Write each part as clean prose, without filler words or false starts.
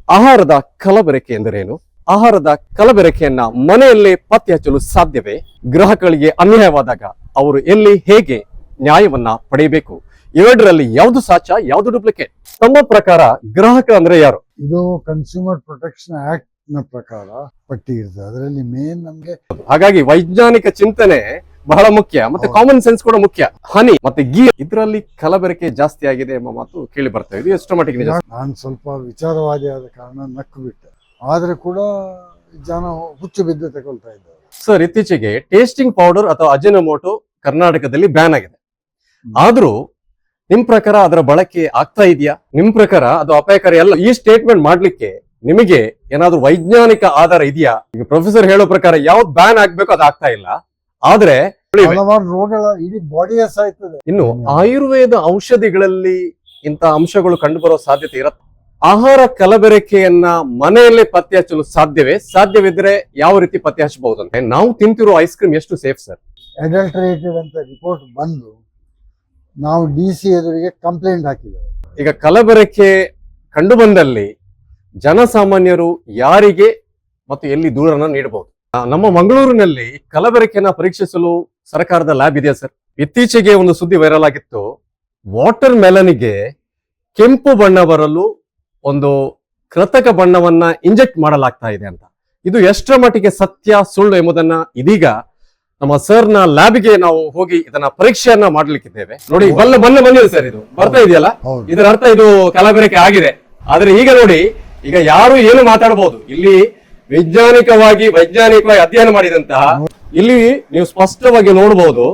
ಆಹಾರದ ಕಲಬೆರಕೆ ಎಂದರೇನು? ಆಹಾರದ ಕಲಬೆರಕೆಯನ್ನ ಮನೆಯಲ್ಲೇ ಪತ್ತೆ ಹಚ್ಚಲು ಸಾಧ್ಯವೇ? ಗ್ರಾಹಕರಿಗೆ ಅನ್ಯಾಯವಾದಾಗ ಅವರು ಎಲ್ಲಿ ಹೇಗೆ ನ್ಯಾಯವನ್ನ ಪಡೆಯಬೇಕು? ಇವೆರಡರಲ್ಲಿ ಯಾವುದು ಸಾಚ, ಯಾವುದು ಡೂಪ್ಲಿಕೇಟ್? ತಮ್ಮ ಪ್ರಕಾರ ಗ್ರಾಹಕ ಅಂದ್ರೆ ಯಾರು? ಇದು ಕನ್ಸ್ಯೂಮರ್ ಪ್ರೊಟೆಕ್ಷನ್ ಆಕ್ಟ್ ನ ಪ್ರಕಾರ ಪಟ್ಟಿ ಇರ್ತದೆ. ಅದರಲ್ಲಿ ಮೇನ್ ನಮ್ಗೆ ಹಾಗಾಗಿ ವೈಜ್ಞಾನಿಕ ಚಿಂತನೆ ಬಹಳ ಮುಖ್ಯ, ಮತ್ತೆ ಕಾಮನ್ ಸೆನ್ಸ್ ಕೂಡ ಮುಖ್ಯ. ಹನಿ ಮತ್ತೆ ಗೀ ಇದರಲ್ಲಿ ಕಲಬೆರಕೆ ಜಾಸ್ತಿ ಆಗಿದೆ ಎಂಬ ಮಾತು ಕೇಳಿ ಬರ್ತವೆ. ಇದು ಎಷ್ಟು ಮಟ್ಟಿಗೆ ನಿಜ? ನಾನು ಸ್ವಲ್ಪ ವಿಚಾರವಾದಿ ಆದ ಕಾರಣ ನಕ್ಕು ಬಿಟ್ಟೆ, ಆದ್ರೆ ಕೂಡ ಜನ ಹುಚ್ಚು ಬಿದ್ದು ತಗೊಳ್ತಾ ಇದ್ದಾರೆ. ಸರ್, ಇತ್ತೀಚೆಗೆ ಟೇಸ್ಟಿಂಗ್ ಪೌಡರ್ ಅಥವಾ ಅಜಿನೋಮೋಟೊ ಕರ್ನಾಟಕದಲ್ಲಿ ಬ್ಯಾನ್ ಆಗಿದೆ. ಆದ್ರೂ ನಿಮ್ ಪ್ರಕಾರ ಅದರ ಬಳಕೆ ಆಗ್ತಾ ಇದೆಯಾ? ನಿಮ್ ಪ್ರಕಾರ ಅದು ಅಪಾಯಕಾರಿ ಅಲ್ಲ? ಈ ಸ್ಟೇಟ್ಮೆಂಟ್ ಮಾಡ್ಲಿಕ್ಕೆ ನಿಮಗೆ ಏನಾದ್ರೂ ವೈಜ್ಞಾನಿಕ ಆಧಾರ ಇದೆಯಾ? ಈಗ ಪ್ರೊಫೆಸರ್ ಹೇಳೋ ಪ್ರಕಾರ ಯಾವ್ದು ಬ್ಯಾನ್ ಆಗ್ಬೇಕು ಅದು ಆಗ್ತಾ ಇಲ್ಲ, ಆದ್ರೆ ಹಲವಾರು ರೋಗಗಳ ಇಡೀ ಬಾಡಿಯೇ ಸಾಯ್ತದೆ. ಇನ್ನು ಆಯುರ್ವೇದ ಔಷಧಿಗಳಲ್ಲಿ ಇಂಥ ಅಂಶಗಳು ಕಂಡು ಬರೋ ಸಾಧ್ಯತೆ ಇರುತ್ತೆ. ಆಹಾರ ಕಲಬೆರಕೆಯನ್ನ ಮನೆಯಲ್ಲೇ ಪತ್ತೆ ಹಚ್ಚಲು ಸಾಧ್ಯವೇ? ಸಾಧ್ಯವಿದ್ರೆ ಯಾವ ರೀತಿ ಪತ್ತೆ ಹಚ್ಚಬಹುದು? ಅಂತ ನಾವು ತಿಂತಿರೋ ಐಸ್ ಕ್ರೀಮ್ ಎಷ್ಟು ಸೇಫ್ ಸರ್? ಅಡಲ್ಟರೇಟೆಡ್ ಅಂತ ರಿಪೋರ್ಟ್ ಬಂದು ನಾವು DC ಎದುರಿಗೆ ಕಂಪ್ಲೇಂಟ್ ಹಾಕಿದ್ದೇವೆ. ಈಗ ಕಲಬೆರಕೆ ಕಂಡು ಬಂದಲ್ಲಿ ಜನಸಾಮಾನ್ಯರು ಯಾರಿಗೆ ಮತ್ತು ಎಲ್ಲಿ ದೂರನ್ನ ನೀಡಬಹುದು? ನಮ್ಮ ಮಂಗಳೂರಿನಲ್ಲಿ ಕಲಬೆರಕೆಯನ್ನ ಪರೀಕ್ಷಿಸಲು ಸರ್ಕಾರದ ಲ್ಯಾಬ್ ಇದೆಯಾ ಸರ್? ಇತ್ತೀಚೆಗೆ ಒಂದು ಸುದ್ದಿ ವೈರಲ್ ಆಗಿತ್ತು. ವಾಟರ್ ಮೆಲನ್ಗೆ ಕೆಂಪು ಬಣ್ಣ ಬರಲು ಒಂದು ಕೃತಕ ಬಣ್ಣವನ್ನ ಇಂಜೆಕ್ಟ್ ಮಾಡಲಾಗ್ತಾ ಇದೆ ಅಂತ. ಇದು ಎಷ್ಟರ ಮಟ್ಟಿಗೆ ಸತ್ಯ ಸುಳ್ಳು ಎಂಬುದನ್ನ ಇದೀಗ ನಮ್ಮ ಸರ್ ನ ಲ್ಯಾಬ್ಗೆ ನಾವು ಹೋಗಿ ಇದನ್ನ ಪರೀಕ್ಷೆಯನ್ನ ಮಾಡ್ಲಿಕ್ಕಿದ್ದೇವೆ. ನೋಡಿ, ಬಂದಿದೆ ಸರ್, ಇದು ಬರ್ತಾ ಇದೆಯಲ್ಲ, ಇದರ ಅರ್ಥ ಇದು ಕಲಬೆರಕೆ ಆಗಿದೆ. ಆದ್ರೆ ಈಗ ನೋಡಿ, ಈಗ ಯಾರು ಏನು ಮಾತಾಡಬಹುದು, ಇಲ್ಲಿ ವೈಜ್ಞಾನಿಕವಾಗಿ ಅಧ್ಯಯನ ಮಾಡಿದಂತಹ ಇಲ್ಲಿ ನೀವು ಸ್ಪಷ್ಟವಾಗಿ ನೋಡಬಹುದು.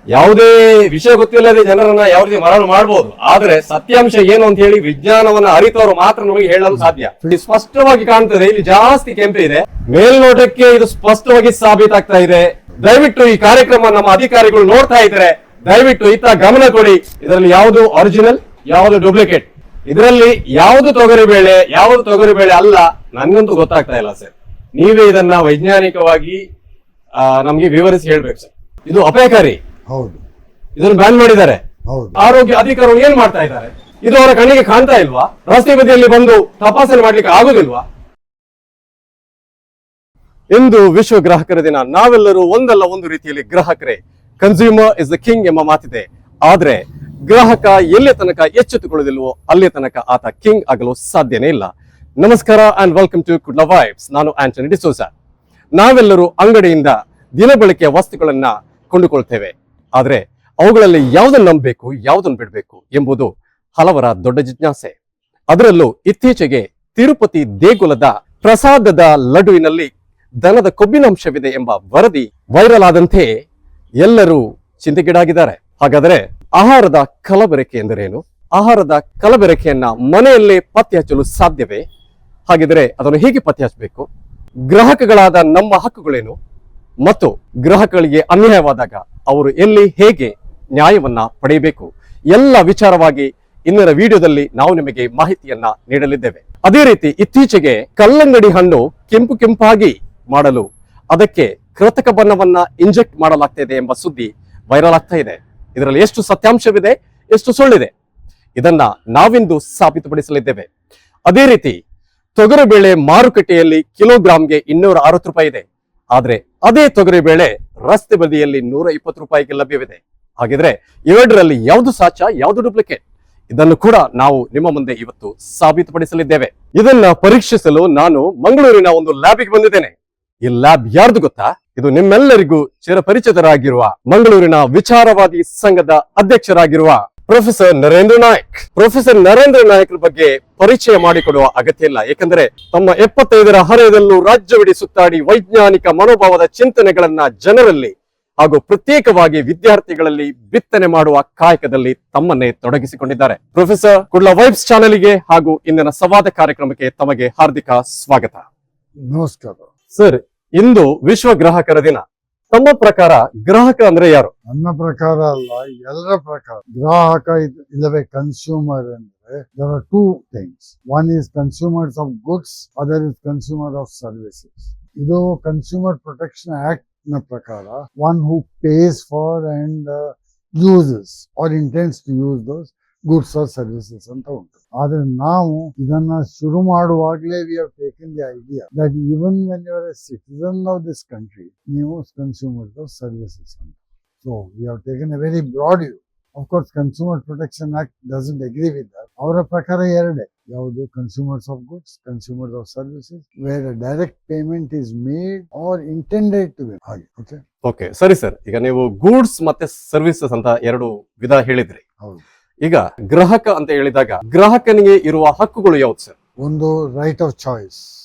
ಯಾವುದೇ ವಿಷಯ ಗೊತ್ತಿಲ್ಲದೆ ಜನರನ್ನ ಯಾವ ರೀತಿ ಮರಣ ಮಾಡಬಹುದು, ಆದ್ರೆ ಸತ್ಯಾಂಶ ಏನು ಅಂತ ಹೇಳಿ ವಿಜ್ಞಾನವನ್ನ ಅರಿತವರು ಮಾತ್ರ ನಮಗೆ ಹೇಳಲು ಸಾಧ್ಯ. ಇಲ್ಲಿ ಸ್ಪಷ್ಟವಾಗಿ ಕಾಣ್ತದೆ, ಇಲ್ಲಿ ಜಾಸ್ತಿ ಕೆಂಪು ಇದೆ. ಮೇಲ್ನೋಟಕ್ಕೆ ಇದು ಸ್ಪಷ್ಟವಾಗಿ ಸಾಬೀತಾಗ್ತಾ ಇದೆ. ದಯವಿಟ್ಟು ಈ ಕಾರ್ಯಕ್ರಮ ನಮ್ಮ ಅಧಿಕಾರಿಗಳು ನೋಡ್ತಾ ಇದ್ರೆ ದಯವಿಟ್ಟು ಇತ್ತ ಗಮನ ಕೊಡಿ. ಇದರಲ್ಲಿ ಯಾವುದು ಒರಿಜಿನಲ್, ಯಾವುದು ಡೂಪ್ಲಿಕೇಟ್, ಇದರಲ್ಲಿ ಯಾವುದು ತೊಗರಿಬೇಳೆ ಅಲ್ಲ, ನನ್ಗಂತೂ ಗೊತ್ತಾಗ್ತಾ ಇಲ್ಲ ಸರ್. ನೀವೇ ಇದನ್ನ ವೈಜ್ಞಾನಿಕವಾಗಿ ನಮ್ಗೆ ವಿವರಿಸಿ ಹೇಳ್ಬೇಕು ಸರ್. ಇದು ಅಪಾಯಕಾರಿ. ಹೌದು, ಇದನ್ನು ಬ್ಯಾನ್ ಮಾಡಿದ್ದಾರೆ. ಆರೋಗ್ಯ ಅಧಿಕಾರಿಗಳು ಏನ್ ಮಾಡ್ತಾ ಇದ್ದಾರೆ? ಇದು ಅವರ ಕಣ್ಣಿಗೆ ಕಾಣ್ತಾ ಇಲ್ವಾ? ರಸ್ತೆ ಬದಿಯಲ್ಲಿ ಬಂದು ತಪಾಸಣೆ ಮಾಡ್ಲಿಕ್ಕೆ ಆಗುದಿಲ್ವಾ? ಇಂದು ವಿಶ್ವ ಗ್ರಾಹಕರ ದಿನ. ನಾವೆಲ್ಲರೂ ಒಂದಲ್ಲ ಒಂದು ರೀತಿಯಲ್ಲಿ ಗ್ರಾಹಕರೇ. ಕನ್ಸ್ಯೂಮರ್ ಇಸ್ ದ ಕಿಂಗ್ ಎಂಬ ಮಾತಿದೆ. ಆದ್ರೆ ಗ್ರಾಹಕ ಎಲ್ಲಿ ತನಕ ಎಚ್ಚೆತ್ತುಕೊಳ್ಳುವುದಿಲ್ವೋ ಅಲ್ಲಿ ತನಕ ಆತ ಕಿಂಗ್ ಆಗಲು ಸಾಧ್ಯನೇ ಇಲ್ಲ. ನಮಸ್ಕಾರ and welcome to Kudla vibes. ನಾನು ಆಂಟನಿ ಡಿಸೋಜ. ನಾವೆಲ್ಲರೂ ಅಂಗಡಿಯಿಂದ ದಿನಬಳಕೆಯ ವಸ್ತುಗಳನ್ನ ಕೊಂಡುಕೊಳ್ತೇವೆ. ಆದ್ರೆ ಅವುಗಳಲ್ಲಿ ಯಾವುದನ್ನು ನಂಬಬೇಕು, ಯಾವುದನ್ನು ಬಿಡಬೇಕು ಎಂಬುದು ಹಲವರ ದೊಡ್ಡ ಜಿಜ್ಞಾಸೆ. ಅದರಲ್ಲೂ ಇತ್ತೀಚೆಗೆ ತಿರುಪತಿ ದೇಗುಲದ ಪ್ರಸಾದದ ಲಡ್ಡುವಿನಲ್ಲಿ ದನದ ಕೊಬ್ಬಿನಾಂಶವಿದೆ ಎಂಬ ವರದಿ ವೈರಲ್ ಆದಂತೆ ಎಲ್ಲರೂ ಚಿಂತೆಗೀಡಾಗಿದ್ದಾರೆ. ಹಾಗಾದರೆ ಆಹಾರದ ಕಲಬೆರಕೆ ಎಂದರೇನು? ಆಹಾರದ ಕಲಬೆರಕೆಯನ್ನ ಮನೆಯಲ್ಲೇ ಪತ್ತೆ ಹಚ್ಚಲು ಸಾಧ್ಯವೇ? ಹಾಗಿದ್ರೆ ಅದನ್ನು ಹೇಗೆ ಪತ್ತೆ ಹಚ್ಚಬೇಕು? ಗ್ರಾಹಕಗಳಾದ ನಮ್ಮ ಹಕ್ಕುಗಳೇನು? ಮತ್ತು ಗ್ರಾಹಕಗಳಿಗೆ ಅನ್ಯಾಯವಾದಾಗ ಅವರು ಎಲ್ಲಿ ಹೇಗೆ ನ್ಯಾಯವನ್ನ ಪಡೆಯಬೇಕು? ಎಲ್ಲ ವಿಚಾರವಾಗಿ ಇಂದಿನ ವಿಡಿಯೋದಲ್ಲಿ ನಾವು ನಿಮಗೆ ಮಾಹಿತಿಯನ್ನ ನೀಡಲಿದ್ದೇವೆ. ಅದೇ ರೀತಿ ಇತ್ತೀಚೆಗೆ ಕಲ್ಲಂಗಡಿ ಹಣ್ಣು ಕೆಂಪಾಗಿ ಮಾಡಲು ಅದಕ್ಕೆ ಕೃತಕ ಬಣ್ಣವನ್ನ ಇಂಜೆಕ್ಟ್ ಮಾಡಲಾಗ್ತಾ ಇದೆ ಎಂಬ ಸುದ್ದಿ ವೈರಲ್ ಆಗ್ತಾ ಇದೆ. ಇದರಲ್ಲಿ ಎಷ್ಟು ಸತ್ಯಾಂಶವಿದೆ, ಎಷ್ಟು ಸುಳ್ಳಿದೆ, ಇದನ್ನ ನಾವಿಂದು ಸಾಬೀತುಪಡಿಸಲಿದ್ದೇವೆ. ಅದೇ ರೀತಿ ತೊಗರಿಬೇಳೆ ಮಾರುಕಟ್ಟೆಯಲ್ಲಿ ಕಿಲೋಗ್ರಾಂಗೆ 260 ರೂಪಾಯಿ ಇದೆ. ಆದ್ರೆ ಅದೇ ತೊಗರಿಬೇಳೆ ರಸ್ತೆ ಬದಿಯಲ್ಲಿ 120 ರೂಪಾಯಿಗೆ ಲಭ್ಯವಿದೆ. ಹಾಗಿದ್ರೆ ಇವೆರಡರಲ್ಲಿ ಯಾವುದು ಸಾಚ, ಯಾವುದು ಡೂಪ್ಲಿಕೇಟ್? ಇದನ್ನು ಕೂಡ ನಾವು ನಿಮ್ಮ ಮುಂದೆ ಇವತ್ತು ಸಾಬೀತುಪಡಿಸಲಿದ್ದೇವೆ. ಇದನ್ನ ಪರೀಕ್ಷಿಸಲು ನಾನು ಮಂಗಳೂರಿನ ಒಂದು ಲ್ಯಾಬಿಗೆ ಬಂದಿದ್ದೇನೆ. ಈ ಲ್ಯಾಬ್ ಯಾರ್ದು ಗೊತ್ತಾ? ಇದು ನಿಮ್ಮೆಲ್ಲರಿಗೂ ಚಿರಪರಿಚಿತರಾಗಿರುವ ಮಂಗಳೂರಿನ ವಿಚಾರವಾದಿ ಸಂಘದ ಅಧ್ಯಕ್ಷರಾಗಿರುವ ಪ್ರೊಫೆಸರ್ ನರೇಂದ್ರ ನಾಯಕ್. ಪ್ರೊಫೆಸರ್ ನರೇಂದ್ರ ನಾಯಕರ ಬಗ್ಗೆ ಪರಿಚಯ ಮಾಡಿಕೊಡುವ ಅಗತ್ಯ ಇಲ್ಲ, ಏಕೆಂದರೆ ತಮ್ಮ 75ರ ಹರೆಯದಲ್ಲೂ ರಾಜ್ಯವಿಡೀ ಸುತ್ತಾಡಿ ವೈಜ್ಞಾನಿಕ ಮನೋಭಾವದ ಚಿಂತನೆಗಳನ್ನ ಜನರಲ್ಲಿ ಹಾಗೂ ಪ್ರತ್ಯೇಕವಾಗಿ ವಿದ್ಯಾರ್ಥಿಗಳಲ್ಲಿ ಬಿತ್ತನೆ ಮಾಡುವ ಕಾಯಕದಲ್ಲಿ ತಮ್ಮನ್ನೇ ತೊಡಗಿಸಿಕೊಂಡಿದ್ದಾರೆ. ಪ್ರೊಫೆಸರ್ ಕುಡ್ಲ ವೈಬ್ಸ್ ಚಾನೆಲ್ಗೆ ಹಾಗೂ ಇಂದಿನ ಸಂವಾದ ಕಾರ್ಯಕ್ರಮಕ್ಕೆ ತಮಗೆ ಹಾರ್ದಿಕ ಸ್ವಾಗತ. ನಮಸ್ಕಾರ ಸರ್. ಇಂದು ವಿಶ್ವ ಗ್ರಾಹಕರ ದಿನ. ತಮ್ಮ ಪ್ರಕಾರ ಗ್ರಾಹಕ ಅಂದ್ರೆ ಯಾರು? ನನ್ನ ಪ್ರಕಾರ ಅಲ್ಲ, ಎಲ್ಲರ ಪ್ರಕಾರ ಗ್ರಾಹಕ ಇಲ್ಲವೇ ಕನ್ಸ್ಯೂಮರ್ ಅಂದ್ರೆ there are two things. One is consumers of goods, other is consumer of services. ಇದು ಕನ್ಸ್ಯೂಮರ್ ಪ್ರೊಟೆಕ್ಷನ್ ಆಕ್ಟ್ ನ ಪ್ರಕಾರ one who pays for and uses or intends to use those goods or services ಅಂತ ಉಂಟು. ಆದ್ರೆ ನಾವು ಇದನ್ನ ಶುರು ಮಾಡುವಾಗಲೇ we have taken the idea that even when you are a citizen of this country, ನೀವು ಕನ್ಸ್ಯೂಮರ್ಸ್ ಆಫ್ ಸರ್ವಿಸಸ್ ಅಂತ. So we have taken a very broad view. Of course consumer protection act doesn't agree with that. ಅವರ ಪ್ರಕಾರ ಎರಡೇ, ಯಾವುದು consumers of goods, consumers of services, where direct payment is made or intended to B. ಹಾಗೆ okay okay, ಸರಿ sir. ಈಗ ನೀವು goods ಮತ್ತೆ services ಅಂತ ಎರಡು ವಿಧ ಹೇಳಿದ್ರಿ. ಹೌದು. ಈಗ ಗ್ರಾಹಕ ಅಂತ ಹೇಳಿದಾಗ ಗ್ರಾಹಕನಿಗೆ ಇರುವ ಹಕ್ಕುಗಳು ಯಾವ್ದು ಸರ್? ಒಂದು ರೈಟ್ ಆಫ್ ಚಾಯ್ಸ್,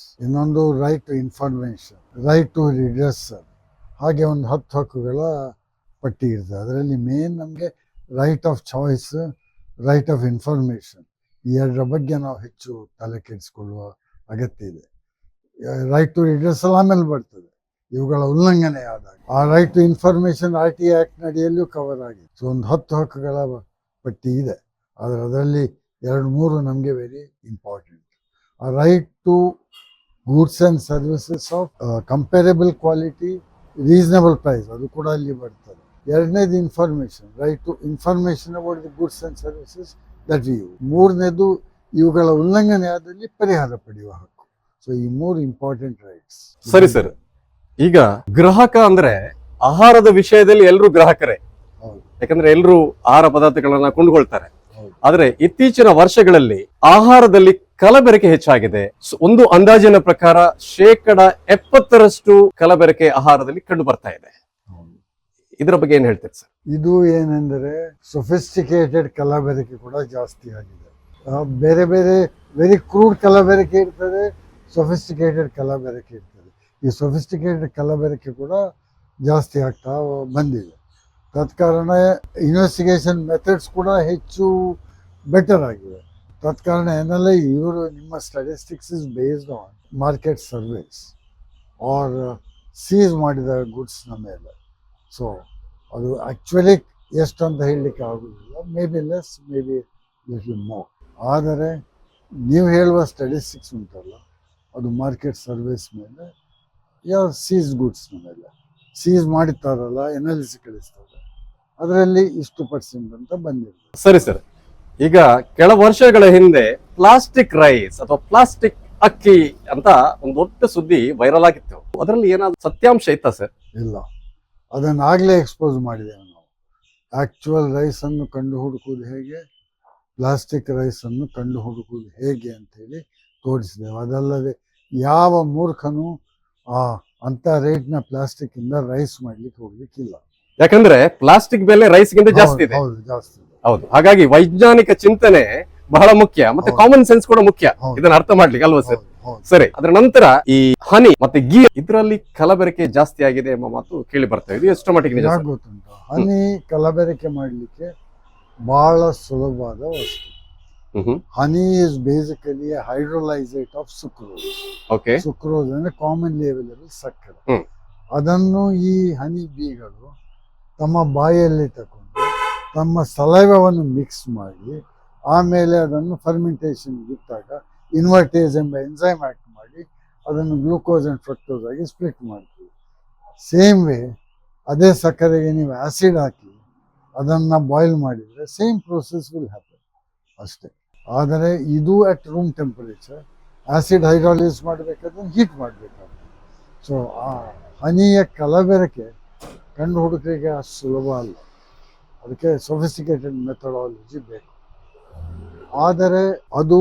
ಇನ್ನೊಂದು right to information, right to redressal, ಹಾಗೆ ಒಂದು 10 ಹಕ್ಕುಗಳ ಪಟ್ಟಿ ಇರ್ತದೆ. ಅದರಲ್ಲಿ ಮೇನ್ ನಮಗೆ right of choice, right of information, ಈ ಎರಡರ ಬಗ್ಗೆ ನಾವು ಹೆಚ್ಚು ತಲೆ ಕೆಡಿಸ್ಕೊಳ್ಳುವ ಅಗತ್ಯ ಇದೆ. ರೈಟ್ ಟು ರಿಡ್ರೆಸಲ್ ಆಮೇಲೆ ಬರ್ತದೆ, ಇವುಗಳ ಉಲ್ಲಂಘನೆ ಆದಾಗ. ಆ right to information RTI act ನಡಿಯಲ್ಲೂ ಕವರ್ ಆಗಿದೆ. ಸೊ ಒಂದು 10 ಹಕ್ಕುಗಳ ಪಟ್ಟಿ ಇದೆ. ಆದರೆ ಅದರಲ್ಲಿ 2-3 ನಮಗೆ ವೆರಿ ಇಂಪಾರ್ಟೆಂಟ್. ಆ right to goods and services of comparable quality, reasonable price, ಅದು ಕೂಡ ಅಲ್ಲಿ ಬರ್ತದೆ. ಎರಡನೇದು information, right to information about the goods and services that we use. ಮೂರನೇದು ಇವುಗಳ ಉಲ್ಲಂಘನೆ ಆದಲ್ಲಿ ಪರಿಹಾರ ಪಡೆಯುವ ಹಕ್ಕು. ಸೊ ಈ 3 ಇಂಪಾರ್ಟೆಂಟ್ ರೈಟ್ಸ್. ಸರಿ ಸರ್. ಈಗ ಗ್ರಾಹಕ ಅಂದ್ರೆ ಆಹಾರದ ವಿಷಯದಲ್ಲಿ ಎಲ್ಲರೂ ಗ್ರಾಹಕರೇ, ಹೌದು. ಯಾಕಂದ್ರೆ ಎಲ್ಲರೂ ಆಹಾರ ಪದಾರ್ಥಗಳನ್ನ ಕೊಂಡುಕೊಳ್ತಾರೆ. ಹೌದು. ಆದ್ರೆ ಇತ್ತೀಚಿನ ವರ್ಷಗಳಲ್ಲಿ ಆಹಾರದಲ್ಲಿ ಕಲಬೆರಕೆ ಹೆಚ್ಚಾಗಿದೆ. ಒಂದು ಅಂದಾಜಿನ ಪ್ರಕಾರ 70% ಕಲಬೆರಕೆ ಆಹಾರದಲ್ಲಿ ಕಂಡು ಬರ್ತಾ ಇದೆ. ಇದರ ಬಗ್ಗೆ ಏನ್ ಹೇಳ್ತೀರಿ ಸರ್? ಇದು ಏನೆಂದರೆ ಸೊಫಿಸ್ಟಿಕೇಟೆಡ್ ಕಲಬೆರಕೆ ಕೂಡ ಜಾಸ್ತಿ ಆಗಿದೆ. ಬೇರೆ ಬೇರೆ ವೆರಿ ಕ್ರೂಡ್ ಕಲಬೆರಕೆ ಇರ್ತದೆ, ಸೊಫಿಸ್ಟಿಕೇಟೆಡ್ ಕಲಬೆರಕೆ ಇರ್ತದೆ. ಈ ಸೊಫಿಸ್ಟಿಕೇಟೆಡ್ ಕಲಬೆರಕೆ ಕೂಡ ಜಾಸ್ತಿ ಆಗ್ತಾ ಬಂದಿದೆ. ತತ್ಕಾರಣ ಇನ್ವೆಸ್ಟಿಗೇಷನ್ ಮೆಥಡ್ಸ್ ಕೂಡ ಹೆಚ್ಚು ಬೆಟರ್ ಆಗಿವೆ. ತತ್ಕಾರಣ NLI ಇವರು ನಿಮ್ಮ statistics is based on market surveys are ಸೀಸ್ ಮಾಡಿದ ಗೂಡ್ಸ್ನ ಮೇಲೆ. ಸೊ ಅದು ಆ್ಯಕ್ಚುಲಿ ಎಷ್ಟು ಅಂತ ಹೇಳಲಿಕ್ಕೆ ಆಗೋದಿಲ್ಲ. May be less, may be little more. ಆದರೆ ನೀವು ಹೇಳುವ ಸ್ಟಾಟಿಸ್ಟಿಕ್ಸ್ ಉಂಟಲ್ಲ, ಅದು ಮಾರ್ಕೆಟ್ ಸರ್ವೇಸ್ ಮೇಲೆ ಯಾ ಸೀಸ್ ಗೂಡ್ಸ್ನ ಮೇಲೆ ಸೀಸ್ ಮಾಡಿರ್ತಾರಲ್ಲ, NLC ಕಳಿಸ್ತಾರೆ, ಅದರಲ್ಲಿ ಇಷ್ಟು % ಅಂತ ಬಂದಿದೆ. ಸರಿ ಸರ್. ಈಗ ಕೆಲ ವರ್ಷಗಳ ಹಿಂದೆ ಪ್ಲಾಸ್ಟಿಕ್ ರೈಸ್ ಅಥವಾ ಪ್ಲಾಸ್ಟಿಕ್ ಅಕ್ಕಿ ಅಂತ ಒಂದು ದೊಡ್ಡ ಸುದ್ದಿ ವೈರಲ್ ಆಗಿತ್ತು. ಅದರಲ್ಲಿ ಏನಾದ್ರು ಸತ್ಯಾಂಶ ಇತ್ತಾ ಸರ್? ಇಲ್ಲ, ಅದನ್ನಾಗಲೇ ಎಕ್ಸ್ಪೋಸ್ ಮಾಡಿದ್ದೇವೆ ನಾವು. ಆ್ಯಕ್ಚುಯಲ್ ರೈಸನ್ನು ಕಂಡು ಹುಡುಕುವುದು ಹೇಗೆ, ಪ್ಲಾಸ್ಟಿಕ್ ರೈಸನ್ನು ಕಂಡು ಹುಡುಕುವುದು ಹೇಗೆ ಅಂತೇಳಿ ತೋರಿಸಿದೆವು. ಅದಲ್ಲದೆ ಯಾವ ಮೂರ್ಖನೂ ಅಂಥ ರೇಟ್ನ ಪ್ಲಾಸ್ಟಿಕ್ಕಿಂದ ರೈಸ್ ಮಾಡ್ಲಿಕ್ಕೆ ಹೋಗ್ಲಿಕ್ಕಿಲ್ಲ. ಯಾಕಂದ್ರೆ ಪ್ಲಾಸ್ಟಿಕ್ ಬೆಲೆ ರೈಸ್ಗಿಂತ ಜಾಸ್ತಿ ಇದೆ. ಹೌದು, ಜಾಸ್ತಿ ಇದೆ. ಹೌದು. ಹಾಗಾಗಿ ವೈಜ್ಞಾನಿಕ ಚಿಂತನೆ ಬಹಳ ಮುಖ್ಯ, ಮತ್ತೆ ಕಾಮನ್ ಸೆನ್ಸ್ ಕೂಡ ಮುಖ್ಯ ಇದನ್ನ ಅರ್ಥ ಮಾಡ್ಲಿಕ್ಕೆ, ಅಲ್ವಾ ಸರ್? ಸರಿ. ಅದರ ನಂತರ ಈ ಹನಿ ಮತ್ತೆ ಗೀ, ಇದರಲ್ಲಿ ಕಲಬೆರಕೆ ಜಾಸ್ತಿ ಆಗಿದೆ ಎಂಬ ಮಾತು ಕೇಳಿ ಬರ್ತದೆ. ಇದು ಎಷ್ಟು ಮಟ್ಟಿಗೆ ನಿಜ ಸರ್? ಗೊತ್ತುಂಟು, ಹನಿ ಕಲಬೆರಕೆ ಮಾಡಲಿಕ್ಕೆ ಬಹಳ ಸುಲಭವಾದ ವಸ್ತು. Honey is basically hydrolysate of sucrose. Okay. Sucrose ಅಂದ್ರೆ ಕಾಮನ್ಲಿ ಅವೈಲೇಬಲ್ ಸಕ್ಕರೆ. ಅದನ್ನು ಈ ಹನಿ ಬೀಗಳು ತಮ್ಮ ಬಾಯಲ್ಲಿ ತಕೊಂಡು ತಮ್ಮ ಸಲೈವವನ್ನು ಮಿಕ್ಸ್ ಮಾಡಿ ಆಮೇಲೆ ಅದನ್ನು ಫರ್ಮೆಂಟೇಷನ್ ಇಟ್ಟಾಗ ಇನ್ವರ್ಟೇಸ್ ಎಂಬ ಎನ್ಸೈಮ್ ಆಕ್ಟ್ ಮಾಡಿ ಅದನ್ನು ಗ್ಲೂಕೋಸ್ ಅಂಡ್ ಫ್ರಕ್ಟೋಸ್ ಆಗಿ ಸ್ಪ್ಲಿಟ್ ಮಾಡ್ತೀವಿ. ಸೇಮ್ ವೇ ಅದೇ ಸಕ್ಕರೆಗೆ ನೀವು ಆ್ಯಸಿಡ್ ಹಾಕಿ ಅದನ್ನು ಬಾಯ್ಲ್ ಮಾಡಿದರೆ ಸೇಮ್ ಪ್ರೋಸೆಸ್ ವಿಲ್ ಹ್ಯಾಪನ್ ಅಷ್ಟೇ. ಆದರೆ ಇದು ಅಟ್ ರೂಮ್ ಟೆಂಪರೇಚರ್. ಆ್ಯಸಿಡ್ ಹೈಡ್ರಾಲಿಸ್ ಮಾಡಬೇಕಾದ್ರೆ ಹೀಟ್ ಮಾಡಬೇಕಾಗ್ತದೆ. ಸೊ ಆ ಹನಿಯ ಕಲಬೆರಕೆ ಕಂಡು ಹುಡುಕಲಿಕ್ಕೆ ಅಷ್ಟು ಸುಲಭ ಅಲ್ಲ. ಅದಕ್ಕೆ ಸೊಫಿಸ್ಟಿಕೇಟೆಡ್ ಮೆಥಡಾಲಜಿ ಬೇಕು. ಆದರೆ ಅದು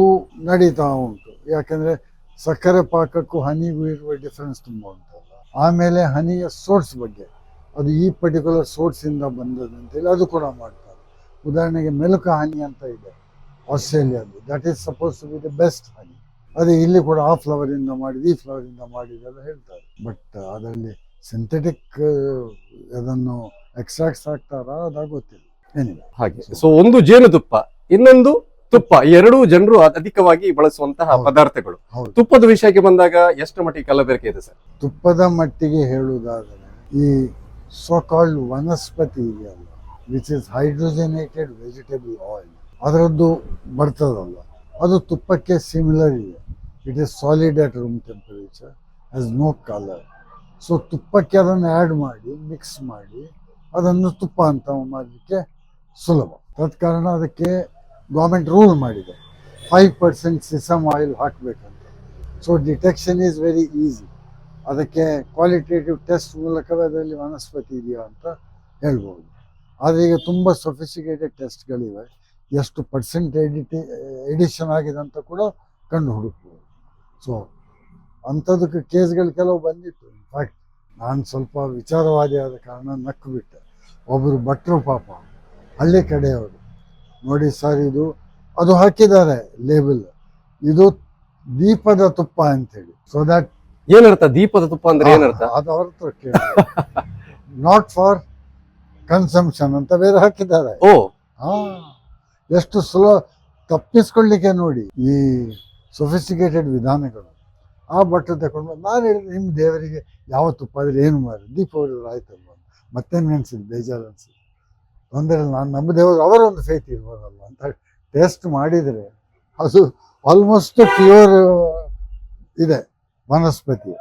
ನಡೀತಾ ಉಂಟು. ಯಾಕಂದರೆ ಸಕ್ಕರೆ ಪಾಕಕ್ಕೂ ಹನಿಗೂ ಇರುವ ಡಿಫ್ರೆನ್ಸ್ ತುಂಬ ಉಂಟಲ್ಲ. ಆಮೇಲೆ ಹನಿಯ ಸೋರ್ಸ್ ಬಗ್ಗೆ, ಅದು ಈ ಪರ್ಟಿಕ್ಯುಲರ್ ಸೋರ್ಸಿಂದ ಬಂದದ್ದು ಅಂತೇಳಿ ಅದು ಕೂಡ ಮಾಡ್ತಾರೆ. ಉದಾಹರಣೆಗೆ ಮೆಲುಕ ಹನಿ ಅಂತ ಇದೆ ಆಸ್ಟ್ರೇಲಿಯಾದ್ದು, that is suppose to be the best honey. ಅದೇ ಇಲ್ಲಿ ಕೂಡ ಆ ಫ್ಲವರಿಂದ ಮಾಡಿದ್ದು, ಈ ಫ್ಲವರಿಂದ ಮಾಡಿದ್ದೆಲ್ಲ ಹೇಳ್ತಾರೆ. ಬಟ್ ಅದರಲ್ಲಿ ಸಿಂಥೆಟಿಕ್ ಅದನ್ನು ಎಕ್ಸ್ಟ್ರಾಕ್ಟ್ಸ್ ಹಾಕ್ತಾರಾ ಅದಾಗ ಗೊತ್ತಿಲ್ಲ. ಏನಿಲ್ಲ ಹಾಗೆ. ಸೊ ಒಂದು ಜೇನುತುಪ್ಪ, ಇನ್ನೊಂದು ತುಪ್ಪ, ಈ ಎರಡೂ ಜನರು ಅಧಿಕವಾಗಿ ಬಳಸುವಂತಹ ಪದಾರ್ಥಗಳು. ತುಪ್ಪದ ವಿಷಯಕ್ಕೆ ಬಂದಾಗ ಎಷ್ಟು ಮಟ್ಟಿಗೆ ಕಲಬೆರಕೆ ಇದೆ ಸರ್? ತುಪ್ಪದ ಮಟ್ಟಿಗೆ ಹೇಳುವುದಾದರೆ ಈ ಸೋ ಕಾಲ್ಡ್ ವನಸ್ಪತಿ ಇದೆಯಲ್ಲ, which is hydrogenated vegetable oil, ಅದರದ್ದು ಬರ್ತದಲ್ಲ, ಅದು ತುಪ್ಪಕ್ಕೆ ಸಿಮಿಲರ್ ಇದೆ. It is solid at room temperature, has no colour. So ತುಪ್ಪಕ್ಕೆ ಅದನ್ನು ಆ್ಯಡ್ ಮಾಡಿ ಮಿಕ್ಸ್ ಮಾಡಿ ಅದನ್ನು ತುಪ್ಪ ಅಂತ ಮಾಡಲಿಕ್ಕೆ ಸುಲಭ. ತತ್ ಕಾರಣ ಅದಕ್ಕೆ ಗೌರ್ಮೆಂಟ್ ರೂಲ್ ಮಾಡಿದೆ 5% ಸಿಸಮ್ ಆಯಿಲ್ ಹಾಕಬೇಕಂತ. So detection is very easy. ಅದಕ್ಕೆ ಕ್ವಾಲಿಟೇಟಿವ್ ಟೆಸ್ಟ್ ಮೂಲಕವೇ ಅದರಲ್ಲಿ ವನಸ್ಪತಿ ಇದೆಯಾ ಅಂತ ಹೇಳ್ಬೋದು. ಆದರೆ ಈಗ ತುಂಬ ಸೊಫಿಸ್ಟಿಕೇಟೆಡ್ ಟೆಸ್ಟ್ಗಳಿವೆ, ಎಷ್ಟು ಪರ್ಸೆಂಟ್ ಎಡಿಷನ್ ಆಗಿದೆ ಅಂತ ಕೂಡ ಕಂಡು ಹುಡುಕ್ಬೋದು. ಸೊ ಅಂಥದಕ್ಕೆ ಕೇಸ್ಗಳು ಕೆಲವು ಬಂದಿತ್ತು. ಇನ್ಫ್ಯಾಕ್ಟ್ ನಾನು ಸ್ವಲ್ಪ ವಿಚಾರವಾದಿ ಆದ ಕಾರಣ ನಕ್ಕು ಬಿಟ್ಟೆ. ಒಬ್ಬರು ಭಟ್ರು ಪಾಪ ಹಳ್ಳಿ ಕಡೆಯವರು, ನೋಡಿ ಸರ್ ಇದು ಅದು ಹಾಕಿದ್ದಾರೆ ಲೇಬಲ್, ಇದು ದೀಪದ ತುಪ್ಪ ಅಂತೇಳಿ. ಸೊ ದ್ಯಾಟ್ ಏನರ್ಥ ದೀಪದ ತುಪ್ಪ ಅಂದ್ರೆ ಏನರ್ಥ? ಅದು ಅವ್ರ ಹತ್ರ ಕೇಳಿ, ನಾಟ್ ಫಾರ್ ಕನ್ಸಂಪ್ಷನ್ ಅಂತ ಬೇರೆ ಹಾಕಿದ್ದಾರೆ. ಓ ಎಷ್ಟು ಸುಲಭ ತಪ್ಪಿಸ್ಕೊಳ್ಳಿಕ್ಕೆ ನೋಡಿ ಈ ಸೊಫಿಸ್ಟಿಕೇಟೆಡ್ ವಿಧಾನಗಳು. ಆ ಬಟ್ಟೆ ತಗೊಂಡು ನಾನು ಹೇಳಿದೆ ನಿಮ್ಮ ದೇವರಿಗೆ ಯಾವ ತುಪ್ಪ ಆದರೆ ಏನು ಮಾಡಿ ದೀಪ ಹೊಡೆದ್ರೆ ಆಯ್ತಲ್ವ, ಮತ್ತೇನು ಅನ್ಸಿದ್ದು ಬೇಜಾರು ಅನ್ಸಿದ್ದು, ತೊಂದರೆ ನಾನು ನಮ್ಮ ದೇವರು ಅವರೊಂದು ಫೇತ್ ಇರ್ಬೋದಲ್ವ ಅಂತ ಟೆಸ್ಟ್ ಮಾಡಿದರೆ ಅದು ಆಲ್ಮೋಸ್ಟ್ ಪ್ಯೂರ್ ಇದೆ ವನಸ್ಪತಿ.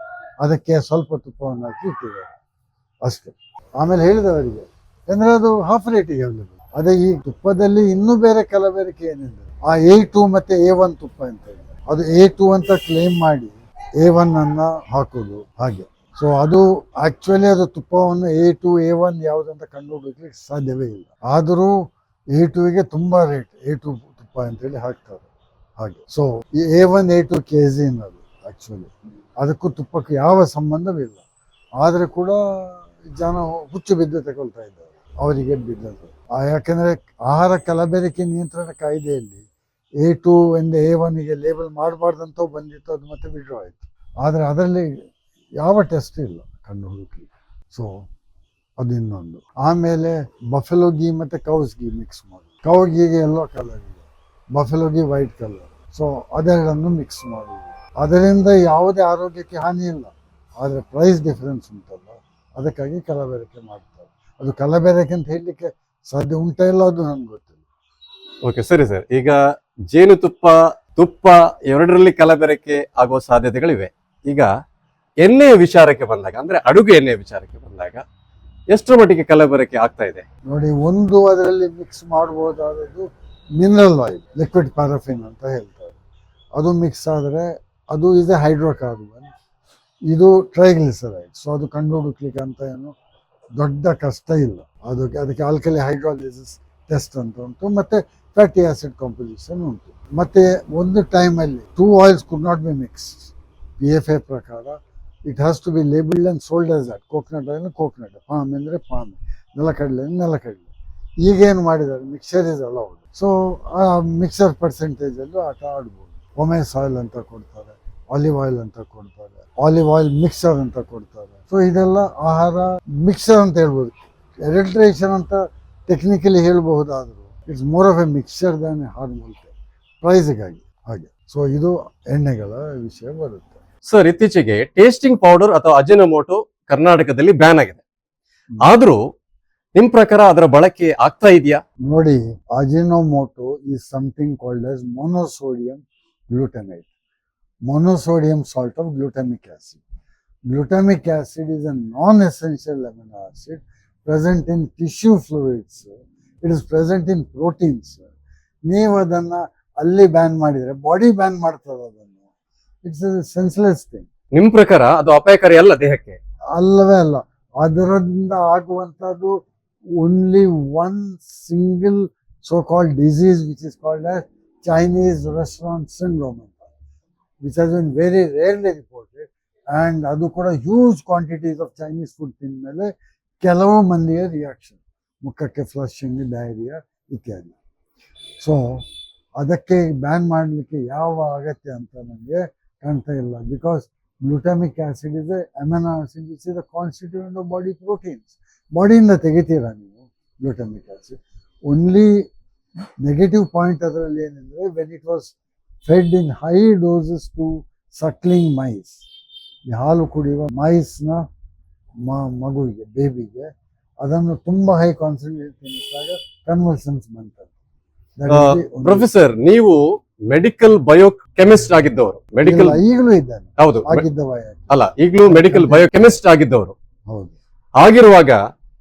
ಅದಕ್ಕೆ ಸ್ವಲ್ಪ ತುಪ್ಪವನ್ನು ಹಾಕಿ ಇಟ್ಟಿದ್ದಾರೆ ಅಷ್ಟೇ. ಆಮೇಲೆ ಹೇಳಿದವರಿಗೆ ಅಂದರೆ ಅದು ಹಾಫ್ ರೇಟಿಗೆ ಅವೈಲೇಬಲ್. ಅದೇ ಈ ತುಪ್ಪದಲ್ಲಿ ಇನ್ನೂ ಬೇರೆ ಕಲಬೆರಕೆ ಏನೆಂದರೆ ಆ A2 ಮತ್ತು A1 ತುಪ್ಪ ಅಂತ ಇದೆ, ಅದು A2 ಅಂತ ಕ್ಲೇಮ್ ಮಾಡಿ A1 ಅನ್ನ ಹಾಕೋದು ಹಾಗೆ. ಸೊ ಅದು ಆಕ್ಚುಲಿ ಅದು ತುಪ್ಪವನ್ನು A2 A1 ಯಾವುದಂತ ಕಂಡುಹಿಡಿಯಲಿಕ್ಕೆ ಸಾಧ್ಯವೇ ಇಲ್ಲ. ಆದರೂ A2ಗೆ ತುಂಬ ರೇಟ್, A2 ತುಪ್ಪ ಅಂತೇಳಿ ಹಾಕ್ತಾರೆ ಹಾಗೆ. ಸೊ ಈ A1 A2 ಕೇಸಿನ್ ಅದು ಆಕ್ಚುಲಿ ಅದಕ್ಕೂ ತುಪ್ಪಕ್ಕೂ ಯಾವ ಸಂಬಂಧವಿಲ್ಲ. ಆದರೆ ಕೂಡ ಜನ ಹುಚ್ಚು ಬಿದ್ದು ತಗೊಳ್ತಾ ಇದ್ದಾರೆ, ಅವರಿಗೆ ಬಿದ್ದದ್ದು. ಯಾಕೆಂದರೆ ಆಹಾರ ಕಲಬೆರಕೆ ನಿಯಂತ್ರಣ ಕಾಯ್ದೆಯಲ್ಲಿ A2 ಇಂದ A1ಗೆ ಲೇಬಲ್ ಮಾಡಬಾರ್ದಂತ ಬಂದಿತ್ತು, ಅದು ಮತ್ತೆ ಬಿಡ್ರೋ ಆಯಿತು. ಆದರೆ ಅದರಲ್ಲಿ ಯಾವ ಟೆಸ್ಟ್ ಇಲ್ಲ ಕಂಡು ಹುಡುಕಲಿಕ್ಕೆ. ಸೊ ಅದು ಇನ್ನೊಂದು. ಆಮೇಲೆ ಬಫೆಲೋ ಗೀ ಮತ್ತು ಕೌಸ್ ಗೀ ಮಿಕ್ಸ್ ಮಾಡಿ, ಕೌ ಗೀಗೆ ಎಲ್ಲೋ ಕಲರ್ ಇದೆ, buffalo ghee white colour. So ಅದೆರಡನ್ನು ಮಿಕ್ಸ್ ಮಾಡುವುದು, ಅದರಿಂದ ಯಾವುದೇ ಆರೋಗ್ಯಕ್ಕೆ ಹಾನಿ ಇಲ್ಲ. ಆದರೆ ಪ್ರೈಸ್ ಡಿಫರೆನ್ಸ್ ಉಂಟಲ್ಲ, ಅದಕ್ಕಾಗಿ ಕಲಬೆರಕೆ ಮಾಡ್ತಾರೆ. ಅದು ಕಲಬೆರಕೆ ಅಂತ ಹೇಳಲಿಕ್ಕೆ ಸಾಧ್ಯ ಉಂಟಾ ಇಲ್ಲ ಅದು ನನಗೆ ಗೊತ್ತಿಲ್ಲ. ಓಕೆ ಸರಿ ಸರ್. ಈಗ ಜೇನುತುಪ್ಪ ತುಪ್ಪ ಎರಡರಲ್ಲಿ ಕಲಬೆರಕೆ ಆಗುವ ಸಾಧ್ಯತೆಗಳಿವೆ. ಈಗ ಎಣ್ಣೆಯ ವಿಚಾರಕ್ಕೆ ಬಂದಾಗ, ಅಂದ್ರೆ ಅಡುಗೆ ಎಣ್ಣೆಯ ವಿಚಾರಕ್ಕೆ ಬಂದಾಗ ಎಷ್ಟರ ಮಟ್ಟಿಗೆ ಕಲಬೆರಕೆ ಆಗ್ತಾ ಇದೆ? ನೋಡಿ, ಒಂದು ಅದರಲ್ಲಿ ಮಿಕ್ಸ್ ಮಾಡಬಹುದಾದದ್ದು ಮಿನರಲ್ ಆಯಿಲ್, ಲಿಕ್ವಿಡ್ ಪ್ಯಾರಾಫಿನ್ ಅಂತ ಹೇಳ್ತಾರೆ. ಅದು ಮಿಕ್ಸ್ ಆದರೆ ಅದು ಇದೆ ಹೈಡ್ರೋಕಾರ್ಬನ್, ಇದು ಟ್ರೈಗ್ಲಿಸರೈಡ್. ಸೊ ಅದು ಕಂಡು ಹುಡುಕ್ಲಿಕ್ಕೆ ಅಂತ ಏನು ದೊಡ್ಡ ಕಷ್ಟ ಇಲ್ಲ. ಅದಕ್ಕೆ ಆಲ್ಕಲಿ ಹೈಡ್ರಾಲಿಸಿಸ್ ಟೆಸ್ಟ್ ಅಂತ ಉಂಟು, ಮತ್ತೆ ಫ್ಯಾಟಿ ಆಸಿಡ್ ಕಾಂಪೋಸಿಷನ್ ಉಂಟು. ಮತ್ತೆ ಒಂದು ಟೈಮಲ್ಲಿ 2 oils could not be mixed. PFA ಪ್ರಕಾರ it has to be labelled and sold as that. Coconut oil coconut, palm ಅಂದರೆ ಪಾಮ್, ನೆಲಕಡಲೆ ನೆಲಕಡಲೆ. ಈಗೇನು ಮಾಡಿದ್ದಾರೆ, ಮಿಕ್ಸರ್ ಇಸ್ ಅಲೌಡ್. ಸೊ ಆ ಮಿಕ್ಸರ್ ಪರ್ಸೆಂಟೇಜಲ್ಲೂ ಆಟ ಆಡ್ಬೋದು. ಪೊಮೇಸ್ ಆಯಿಲ್ ಅಂತ ಕೊಡ್ತಾರೆ, ಆಲಿವ್ ಆಯಿಲ್ ಅಂತ ಕೊಡ್ತಾರೆ, ಆಲಿವ್ ಆಯಿಲ್ ಮಿಕ್ಸರ್ ಅಂತ ಕೊಡ್ತಾರೆ. ಸೊ ಇದೆಲ್ಲ ಆಹಾರ ಮಿಕ್ಸರ್ ಅಂತ ಹೇಳ್ಬೋದು. ಎಡಲ್ಟ್ರೇಷನ್ ಅಂತ ಟೆಕ್ನಿಕಲಿ ಹೇಳ್ಬಹುದಾದರೂ it's more of a mixer than a hormone ಪ್ರೈಸ್ಗಾಗಿ ಹಾಗೆ. ಸೊ ಇದು ಎಣ್ಣೆಗಳ ವಿಷಯ ಬರುತ್ತೆ. ಸರ್, ಇತ್ತೀಚೆಗೆ ಟೇಸ್ಟಿಂಗ್ ಪೌಡರ್ ಅಥವಾ ಅಜಿನೋಮೋಟೊ ಕರ್ನಾಟಕದಲ್ಲಿ ಬ್ಯಾನ್ ಆಗಿದೆ. ಆದ್ರೂ ನಿಮ್ ಪ್ರಕಾರ ಅದರ ಬಳಕೆ ಆಗ್ತಾ ಇದೆಯಾ? ನೋಡಿ, Ajinomoto is something called as monosodium glutamate, monosodium salt of glutamic acid. Glutamic acid is a non-essential amino acid present in tissue fluids. It is present in proteins. ನೀವು ಅದನ್ನ ಅಲ್ಲಿ ಬ್ಯಾನ್ ಮಾಡಿದ್ರೆ ಬಾಡಿ ಬ್ಯಾನ್ ಮಾಡ್ತದೆ ಅದನ್ನು. It's a senseless thing. ನಿಮ್ ಪ್ರಕಾರ ಅದು ಅಪಾಯಕಾರಿ ಅಲ್ಲ ದೇಹಕ್ಕೆ? ಅಲ್ಲವೇ ಅಲ್ಲ. ಅದರಿಂದ ಆಗುವಂತದ್ದು only one single so called disease which is called as Chinese restaurant syndrome ಅಂತ, which has been very rarely reported. And ಅದು ಕೂಡ huge quantities of Chinese food ತಿಂದಮೇಲೆ ಕೆಲವು ಮಂದಿಯ ರಿಯಾಕ್ಷನ್, ಮುಖಕ್ಕೆ ಫ್ಲಶಿಂಗ್, ಡಯರಿಯಾ ಇತ್ಯಾದಿ. ಸೊ ಅದಕ್ಕೆ ಬ್ಯಾನ್ ಮಾಡಲಿಕ್ಕೆ ಯಾವ ಅಗತ್ಯ ಅಂತ ನನಗೆ ಕಾಣ್ತಾ ಇಲ್ಲ. Because glutamic acid is a amino acid which is a constituent of body proteins. ಬಾಡಿಯಿಂದ ತೆಗಿತೀರಾ ನೀವು glutamic acid. Only negative point ಅದರಲ್ಲಿ ಏನೆಂದರೆ when it was fed in high doses to suckling mice. ಈ ಹಾಲು ಕುಡಿಯುವ ಮೈಸ್ನ ಮಗುವಿಗೆ, ಬೇಬಿಗೆ ಅದನ್ನು ತುಂಬಾ ಹೈ ಕಾನ್ಸಂಟ್ರೇಟ್ ತಿನ್ನಿಸಿದಾಗ ಕನ್ವಲ್ಷನ್ಸ್ ಬಂತದ್ದು. ಪ್ರೊಫೆಸರ್, ನೀವು ಮೆಡಿಕಲ್ ಬಯೋಕೆಮಿಸ್ಟ್ ಆಗಿದ್ದವರು. ಮೆಡಿಕಲ್ ಈಗಲೂ ಇದ್ದಾನೆ. ಹೌದು, ಆಗಿದ್ದವ ಅಲ್ಲ, ಈಗಲೂ ಮೆಡಿಕಲ್ ಬಯೋಕೆಮಿಸ್ಟ್ ಆಗಿದ್ದವರು. ಹೌದು. ಆಗಿರುವಾಗ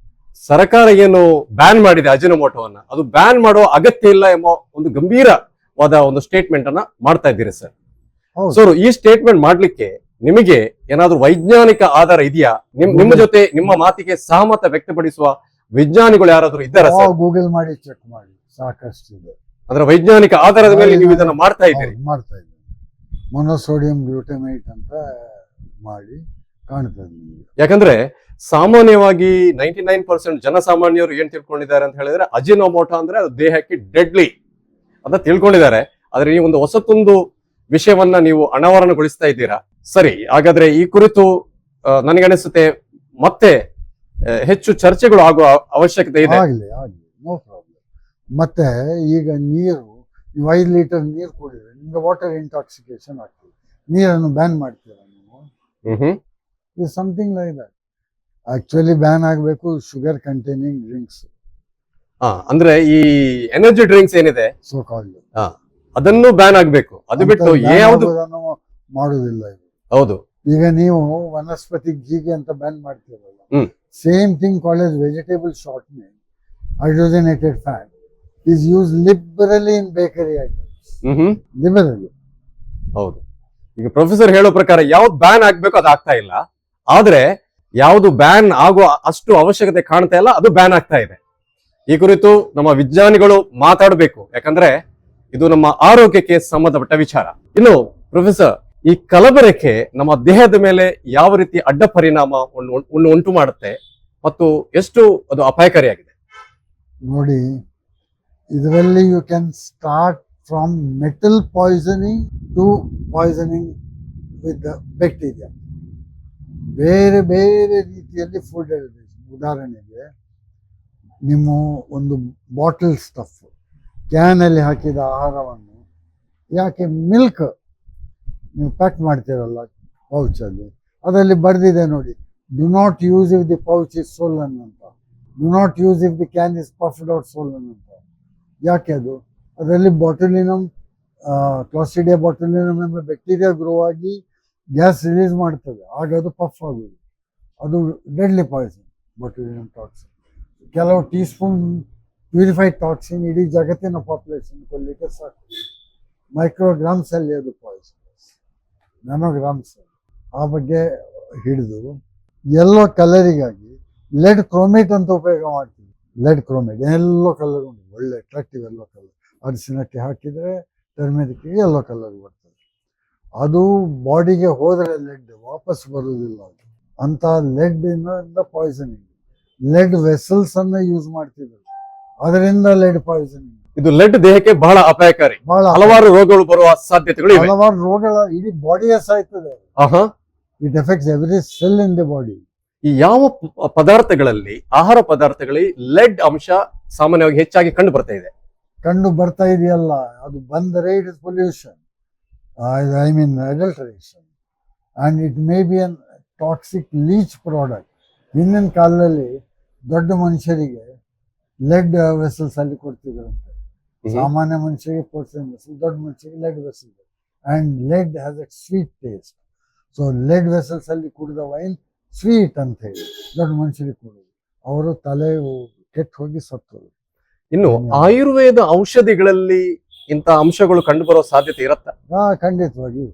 ಸರ್ಕಾರ ಏನು ಬ್ಯಾನ್ ಮಾಡಿದೆ ಅಜಿನೋಮೋಟೋವನ್ನ, ಅದು ಬ್ಯಾನ್ ಮಾಡೋ ಅಗತ್ಯ ಇಲ್ಲ ಎಂಬ ಒಂದು ಗಂಭೀರವಾದ ಒಂದು ಸ್ಟೇಟ್ಮೆಂಟ್ ಅನ್ನ ಮಾಡ್ತಾ ಇದ್ದೀರಿ ಸರ್. ಹೌದು. ಸೊ ಈ ಸ್ಟೇಟ್ಮೆಂಟ್ ಮಾಡ್ಲಿಕ್ಕೆ ನಿಮಗೆ ಏನಾದ್ರೂ ವೈಜ್ಞಾನಿಕ ಆಧಾರ ಇದೆಯಾ? ನಿಮ್ಮ ಜೊತೆ ನಿಮ್ಮ ಮಾತಿಗೆ ಸಹಮತ ವ್ಯಕ್ತಪಡಿಸುವ ವಿಜ್ಞಾನಿಗಳು ಯಾರಾದ್ರೂ ಇದ್ದಾರಾ ಸರ್? ಗೂಗಲ್ ಮಾಡಿ ಚೆಕ್ ಮಾಡಿ, ಸಾಕಷ್ಟು ಇದೆ. ಅಂದ್ರೆ ವೈಜ್ಞಾನಿಕ ಆಧಾರದ ಮೇಲೆ ನೀವು ಇದನ್ನ ಮಾಡ್ತಾ ಇದ್ದೀರಿ. ಹೌದು, ಮಾಡ್ತಾ ಇದ್ದೀನಿ. ಮೊನೋಸೋಡಿಯಂ ಗ್ಲೂಟಮೇಟ್ ಅಂತ ಮಾಡಿ ಕಾಣ್ತದೆ ನಿಮಗೆ. ಯಾಕಂದ್ರೆ ಸಾಮಾನ್ಯವಾಗಿ 99% ಜನಸಾಮಾನ್ಯರು ಏನ್ ತಿಳ್ಕೊಂಡಿದ್ದಾರೆ ಅಂತ ಹೇಳಿದ್ರೆ ಅಜಿನೋಮೋಟೋ ಅಂದ್ರೆ ಅದು ದೇಹಕ್ಕೆ ಡೆಡ್ಲಿ ಅಂತ ತಿಳ್ಕೊಂಡಿದ್ದಾರೆ. ಆದ್ರೆ ನೀವು ಒಂದು ಹೊಸತೊಂದು ವಿಷಯವನ್ನ ನೀವು ಅನಾವರಣಗೊಳಿಸ್ತಾ ಇದ್ದೀರಾ. ಸರಿ, ಹಾಗಾದ್ರೆ ಈ ಕುರಿತು ನನಗನಿಸುತ್ತೆ ಮತ್ತೆ ಹೆಚ್ಚು ಚರ್ಚೆಗಳು ಆಗುವ ಅವಶ್ಯಕತೆ ಇದೆ. ಆಗ್ಲಿ ನೋ ಪ್ರಾಬ್ಲಮ್. ಮತ್ತೆ ಈಗ ನೀರು, ನೀವು 5 ಲೀಟರ್ ನೀರು ಕುಡಿದ್ರೆ ನಿಮ್ಗೆ ವಾಟರ್ ಇಂಟಾಕ್ಸಿಕೇಶನ್ ಆಗ್ತದೆ. ನೀರನ್ನು ಬ್ಯಾನ್ ಮಾಡ್ತೀರಾ ನೀವು? Is something like that. Actually ban ಆಗಬೇಕು ಶುಗರ್ ಕಂಟೈನಿಂಗ್ ಡ್ರಿಂಕ್ಸ್. ಅಂದ್ರೆ ಈ ಎನರ್ಜಿ ಡ್ರಿಂಕ್ಸ್ ಏನಿದೆ ಸೋ ಕಾಲ್ಡ್ ಅದನ್ನು ಬ್ಯಾನ್ ಆಗ್ಬೇಕು. ಅದು ಬಿಟ್ಟು ಯಾವುದು ಮಾಡುದಿಲ್ಲ ಇದು. ಹೌದು. ಈಗ ನೀವು ವನಸ್ಪತಿ ಘೀಗೆ ಅಂತ ಬ್ಯಾನ್ ಮಾಡ್ತೀರಲ್ಲ, same thing called vegetable shortening, hydrogenated fat is used liberally in bakery items. Liberally. ಹೌದು. ಈಗ ಪ್ರೊಫೆಸರ್ ಹೇಳೋ ಪ್ರಕಾರ ಯಾವ್ದು ಬ್ಯಾನ್ ಆಗ್ಬೇಕು ಅದು ಆಗ್ತಾ ಇಲ್ಲ, ಆದ್ರೆ ಯಾವ್ದು ಬ್ಯಾನ್ ಆಗುವ ಅಷ್ಟು ಅವಶ್ಯಕತೆ ಕಾಣ್ತಾ ಇಲ್ಲ ಅದು ಬ್ಯಾನ್ ಆಗ್ತಾ ಇದೆ. ಈ ಕುರಿತು ನಮ್ಮ ವಿಜ್ಞಾನಿಗಳು ಮಾತಾಡಬೇಕು, ಯಾಕಂದ್ರೆ ಇದು ನಮ್ಮ ಆರೋಗ್ಯಕ್ಕೆ ಸಂಬಂಧಪಟ್ಟ ವಿಚಾರ. ಇನ್ನು ಪ್ರೊಫೆಸರ್, ಈ ಕಲಬೆರಕೆ ನಮ್ಮ ದೇಹದ ಮೇಲೆ ಯಾವ ರೀತಿ ಅಡ್ಡ ಪರಿಣಾಮ ಉಂಟು ಮಾಡುತ್ತೆ ಮತ್ತು ಎಷ್ಟು ಅದು ಅಪಾಯಕಾರಿಯಾಗಿದೆ? ನೋಡಿ, ಇದರಲ್ಲಿ you can start from metal poisoning to poisoning with bacteria. ಬೇರೆ ಬೇರೆ ರೀತಿಯಲ್ಲಿ ಫುಡ್ ಅಡಿಕ್ಷನ್. ಉದಾಹರಣೆಗೆ, ನಿಮ್ಮ ಒಂದು ಬಾಟಲ್ ಸ್ಟಫ್, ಕ್ಯಾನಲ್ಲಿ ಹಾಕಿದ ಆಹಾರವನ್ನು, ಯಾಕೆ ಮಿಲ್ಕ್ ನೀವು ಪ್ಯಾಕ್ ಮಾಡ್ತೀರಲ್ಲ ಪೌಚಲ್ಲಿ, ಅದರಲ್ಲಿ ಬರೆದಿದೆ ನೋಡಿ, do not use if the pouch is swollen ಅಂತ, do not use if the can is puffed out swollen ಅಂತ. ಯಾಕೆ ಅದು? ಅದರಲ್ಲಿ ಬಾಟುಲಿನಮ್, ಕ್ಲಾಸ್ಟ್ರಿಡಿಯಾ ಬಾಟುಲಿನಮ್ ಎಂಬ ಬ್ಯಾಕ್ಟೀರಿಯಾ ಗ್ರೋ ಆಗಿ ಗ್ಯಾಸ್ ರಿಲೀಸ್ ಮಾಡ್ತದೆ, ಆಗ ಅದು ಪಫ್ ಆಗೋದು. ಅದು ಡೆಡ್ಲಿ ಪಾಯ್ಸನ್, ಬಾಟುಲಿನಮ್ ಟಾಕ್ಸಿನ್. ಕೆಲವು ಟೀ ಸ್ಪೂನ್ ಪ್ಯೂರಿಫೈಡ್ ಟಾಕ್ಸಿನ್ ಇಡೀ ಜಗತ್ತಿನ ಪಾಪ್ಯುಲೇಷನ್ ಕೊಲ್ಲಿಕ್ಕೆ ಸಾಕು. ಮೈಕ್ರೋಗ್ರಾಮ್ಸ್ ಅಲ್ಲಿ ಅದು ಪಾಯ್ಸನ್, ನ್ಯಾನೋಗ್ರಾಮ್ಸ್. ಆ ಬಗ್ಗೆ ಹಿಡಿದು ಎಲ್ಲೋ ಕಲರಿಗಾಗಿ ಲೆಡ್ ಕ್ರೋಮೇಟ್ ಅಂತ ಉಪಯೋಗ ಮಾಡ್ತೀವಿ. ಲೆಡ್ ಕ್ರೋಮೇಟ್ ಎಲ್ಲೋ ಕಲರ್ ಉಂಟು, ಒಳ್ಳೆ ಅಟ್ರಾಕ್ಟಿವ್ ಎಲ್ಲೋ ಕಲರ್. ಅರಿಶಿನಕ್ಕೆ ಹಾಕಿದರೆ ಟರ್ಮೆರಿಕ್ಗೆ ಎಲ್ಲೋ ಕಲರ್ ಬರ್ತದೆ. ಅದು ಬಾಡಿಗೆ ಹೋದರೆ ಲೆಡ್ ವಾಪಸ್ ಬರುವುದಿಲ್ಲ. ಅದು ಅಂತ ಲೆಡ್ ಇಂದ ಪಾಯ್ಸನಿಂಗ್. ಲೆಡ್ ವೆಸಲ್ಸ್ ಅನ್ನ ಯೂಸ್ ಮಾಡ್ತಿದ್ರು, ಅದರಿಂದ ಲೆಡ್ ಪಾಯ್ಸನಿಂಗ್. ಇದು ಲೆಡ್ ದೇಹಕ್ಕೆ ಬಹಳ ಅಪಾಯಕಾರಿ. ಹಲವಾರು ರೋಗಗಳು ಬರುವ ಸಾಧ್ಯತೆಗಳು ಇವೆ. ಹಲವಾರು ರೋಗಗಳ ಇಡೀ ಬಾಡಿಯೇ ಸಾಯ್ತದೆ. It effects every cell in the body. ಈ ಯಾವ ಪದಾರ್ಥಗಳಲ್ಲಿ, ಆಹಾರ ಪದಾರ್ಥಗಳಲ್ಲಿ ಲೆಡ್ ಅಂಶ ಸಾಮಾನ್ಯವಾಗಿ ಹೆಚ್ಚಾಗಿ ಕಂಡು ಬರ್ತಾ ಇದೆಯಲ್ಲ, ಅದು ಬಂದರೆ it is pollution, I mean adulteration, and it may be an toxic leach product. ಹಿಂದಿನ ಕಾಲದಲ್ಲಿ ದೊಡ್ಡ ಮನುಷ್ಯರಿಗೆ ಲೆಡ್ ವೆಸಲ್ಸ್ ಅಲ್ಲಿ ಕೊಡ್ತಿದ್ರಂತೆ. ಸಾಮಾನ್ಯ ಮನುಷ್ಯರಿಗೆ ಪೋರ್ಸನ್ ವೆಸಲ್, ದೊಡ್ಡ ಮನುಷ್ಯರಿಗೆ lead vessel. And lead has a sweet taste. So lead vessels ಅಲ್ಲಿ ಕುಡಿದ ವೈನ್ ಸ್ವೀಟ್ ಅಂತ ಹೇಳಿ ದೊಡ್ಡ ಮನುಷ್ಯರಿಗೆ ಕೊಡೋದು. ಅವರು ತಲೆ ಕೆಟ್ಟು ಹೋಗಿ ಸತ್ತರು. ಇನ್ನು ಆಯುರ್ವೇದ ಔಷಧಿಗಳಲ್ಲಿ ಇಂಥ ಅಂಶಗಳು ಕಂಡು ಬರೋ ಸಾಧ್ಯತೆ ಇರುತ್ತಾ? ಖಂಡಿತವಾಗಿ.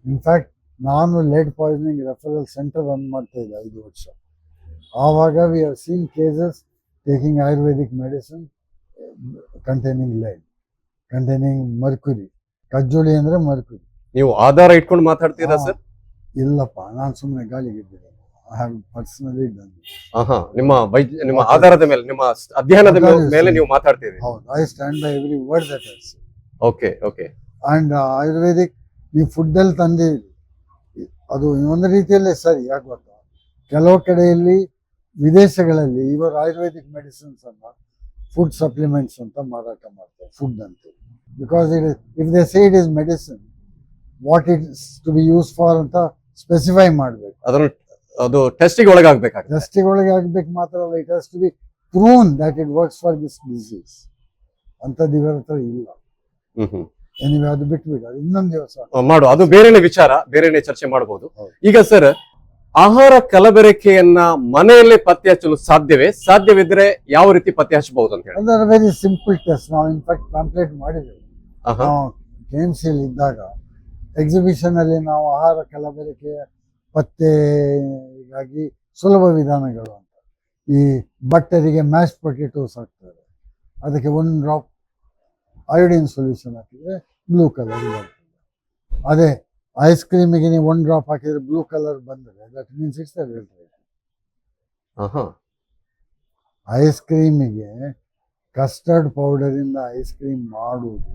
ಇನ್ಫ್ಯಾಕ್ಟ್ ನಾನು lead poisoning referral centre run ಮಾಡ್ತಾ ಇದ್ದೆ 5 ವರ್ಷ. ಆವಾಗ we have seen cases taking Ayurvedic medicine containing lead, containing mercury. ಕಜ್ಜೋಳಿ ಅಂದ್ರೆ ಮರ್ಕ್ಯುರಿ. ನೀವು ಆಧಾರ ಇಟ್ಕೊಂಡು ಮಾತಾಡ್ತೀರಾ ಸರ್? ಇಲ್ಲಪ್ಪ, ನಾನು ಸುಮ್ಮನೆ ಗಾಳಿಗಿದ್ದೇನೆ. I have personally done. ನಿಮ್ಮ ಆಧಾರದ ಮೇಲೆ, ನಿಮ್ಮ ಅಧ್ಯಯನದ ಮೇಲೆ ನೀವು ಮಾತಾಡ್ತೀರಿ? ಹೌದು, I stand by every word that I say. Okay okay. And Ayurvedic ನೀವು ಫುಡ್ ಅಲ್ಲಿ ತಂದಿರಿ, ಅದು ಒಂದು ರೀತಿಯಲ್ಲೇ ಸರಿ. ಯಾಕೆ ಗೊತ್ತಾ, ಕೆಲವು ಕಡೆಯಲ್ಲಿ ವಿದೇಶಗಳಲ್ಲಿ ಇವರು ಆಯುರ್ವೇದಿಕ್ ಮೆಡಿಸಿನ್ಸ್ ಅನ್ನ ಫುಡ್ ಸಪ್ಲಿಮೆಂಟ್ಸ್ ಅಂತ ಮಾರಾಟ ಮಾಡ್ತಾರೆ, ಫುಡ್ ಅಂತ. Because if they say it is medicine, what it is to be use for ಅಂತ ಸ್ಪೆಸಿಫೈ ಮಾಡಬೇಕು. ಅದು ಟೆಸ್ಟಿಗೆ ಒಳಗಾಗಬೇಕಾಗುತ್ತೆ. ಟೆಸ್ಟಿಗೆ ಒಳಗಾಗಬೇಕು ಮಾತ್ರ ಅಲ್ಲ, it has to be proven that it works for this disease. ಅಂತದ್ದು ಇವರ ಹತ್ರ ಇಲ್ಲ. ಎನಿವೆ, ಅದು ಬಿಟ್ಬಿಟ್ಟು ಅದು ಇನ್ನೊಂದು ದಿವಸ ಮಾಡು, ಅದು ಬೇರೆನೆ ವಿಚಾರ, ಬೇರೆನೆ ಚರ್ಚೆ ಮಾಡಬಹುದು. ಈಗ ಸರ್, ಆಹಾರ ಕಲಬೆರಕೆಯನ್ನ ಮನೆಯಲ್ಲೇ ಪತ್ತೆ ಹಚ್ಚಲು ಸಾಧ್ಯವಿದ್ರೆ ಯಾವ ರೀತಿ ಪತ್ತೆ ಹಚ್ಚಬಹುದು ಅಂತ ಹೇಳಿ? ಅದರ ವೆರಿ ಸಿಂಪಲ್ ಟೆಸ್ಟ್. ನಾವು ಇನ್ಫ್ಯಾಕ್ಟ್ ಪಾಂಪ್ಲೆಟ್ ಮಾಡಿದ್ದೇವೆ. ನಾವು KMC ಇದ್ದಾಗ ಎಕ್ಸಿಬಿಷನ್ ಅಲ್ಲಿ ನಾವು ಆಹಾರ ಕಲಬೆರಕೆ ಪತ್ತೆಗಾಗಿ ಸುಲಭ ವಿಧಾನಗಳು ಅಂತ, ಈ ಬಟ್ಟರಿಗೆ ಮ್ಯಾಶ್ ಪೊಟೆಟೋಸ್ ಹಾಕ್ತಾರೆ, ಅದಕ್ಕೆ 1 ಡ್ರಾಪ್ ಅಯೋಡಿನ್ ಸೊಲ್ಯೂಷನ್ ಹಾಕಿದ್ರೆ ಬ್ಲೂ ಕಲರ್ ಬರ್ತದೆ. ಅದೇ ಐಸ್ ಕ್ರೀಮಿಗೆ ನೀವು 1 ಡ್ರಾಪ್ ಹಾಕಿದ್ರೆ ಬ್ಲೂ ಕಲರ್ ಬಂದರೆ that means it's adulterate. Ice ಕ್ರೀಮಿಗೆ ಕಸ್ಟರ್ಡ್ ಪೌಡರ್ ಇಂದ ಐಸ್ ಕ್ರೀಮ್ ಮಾಡುವುದು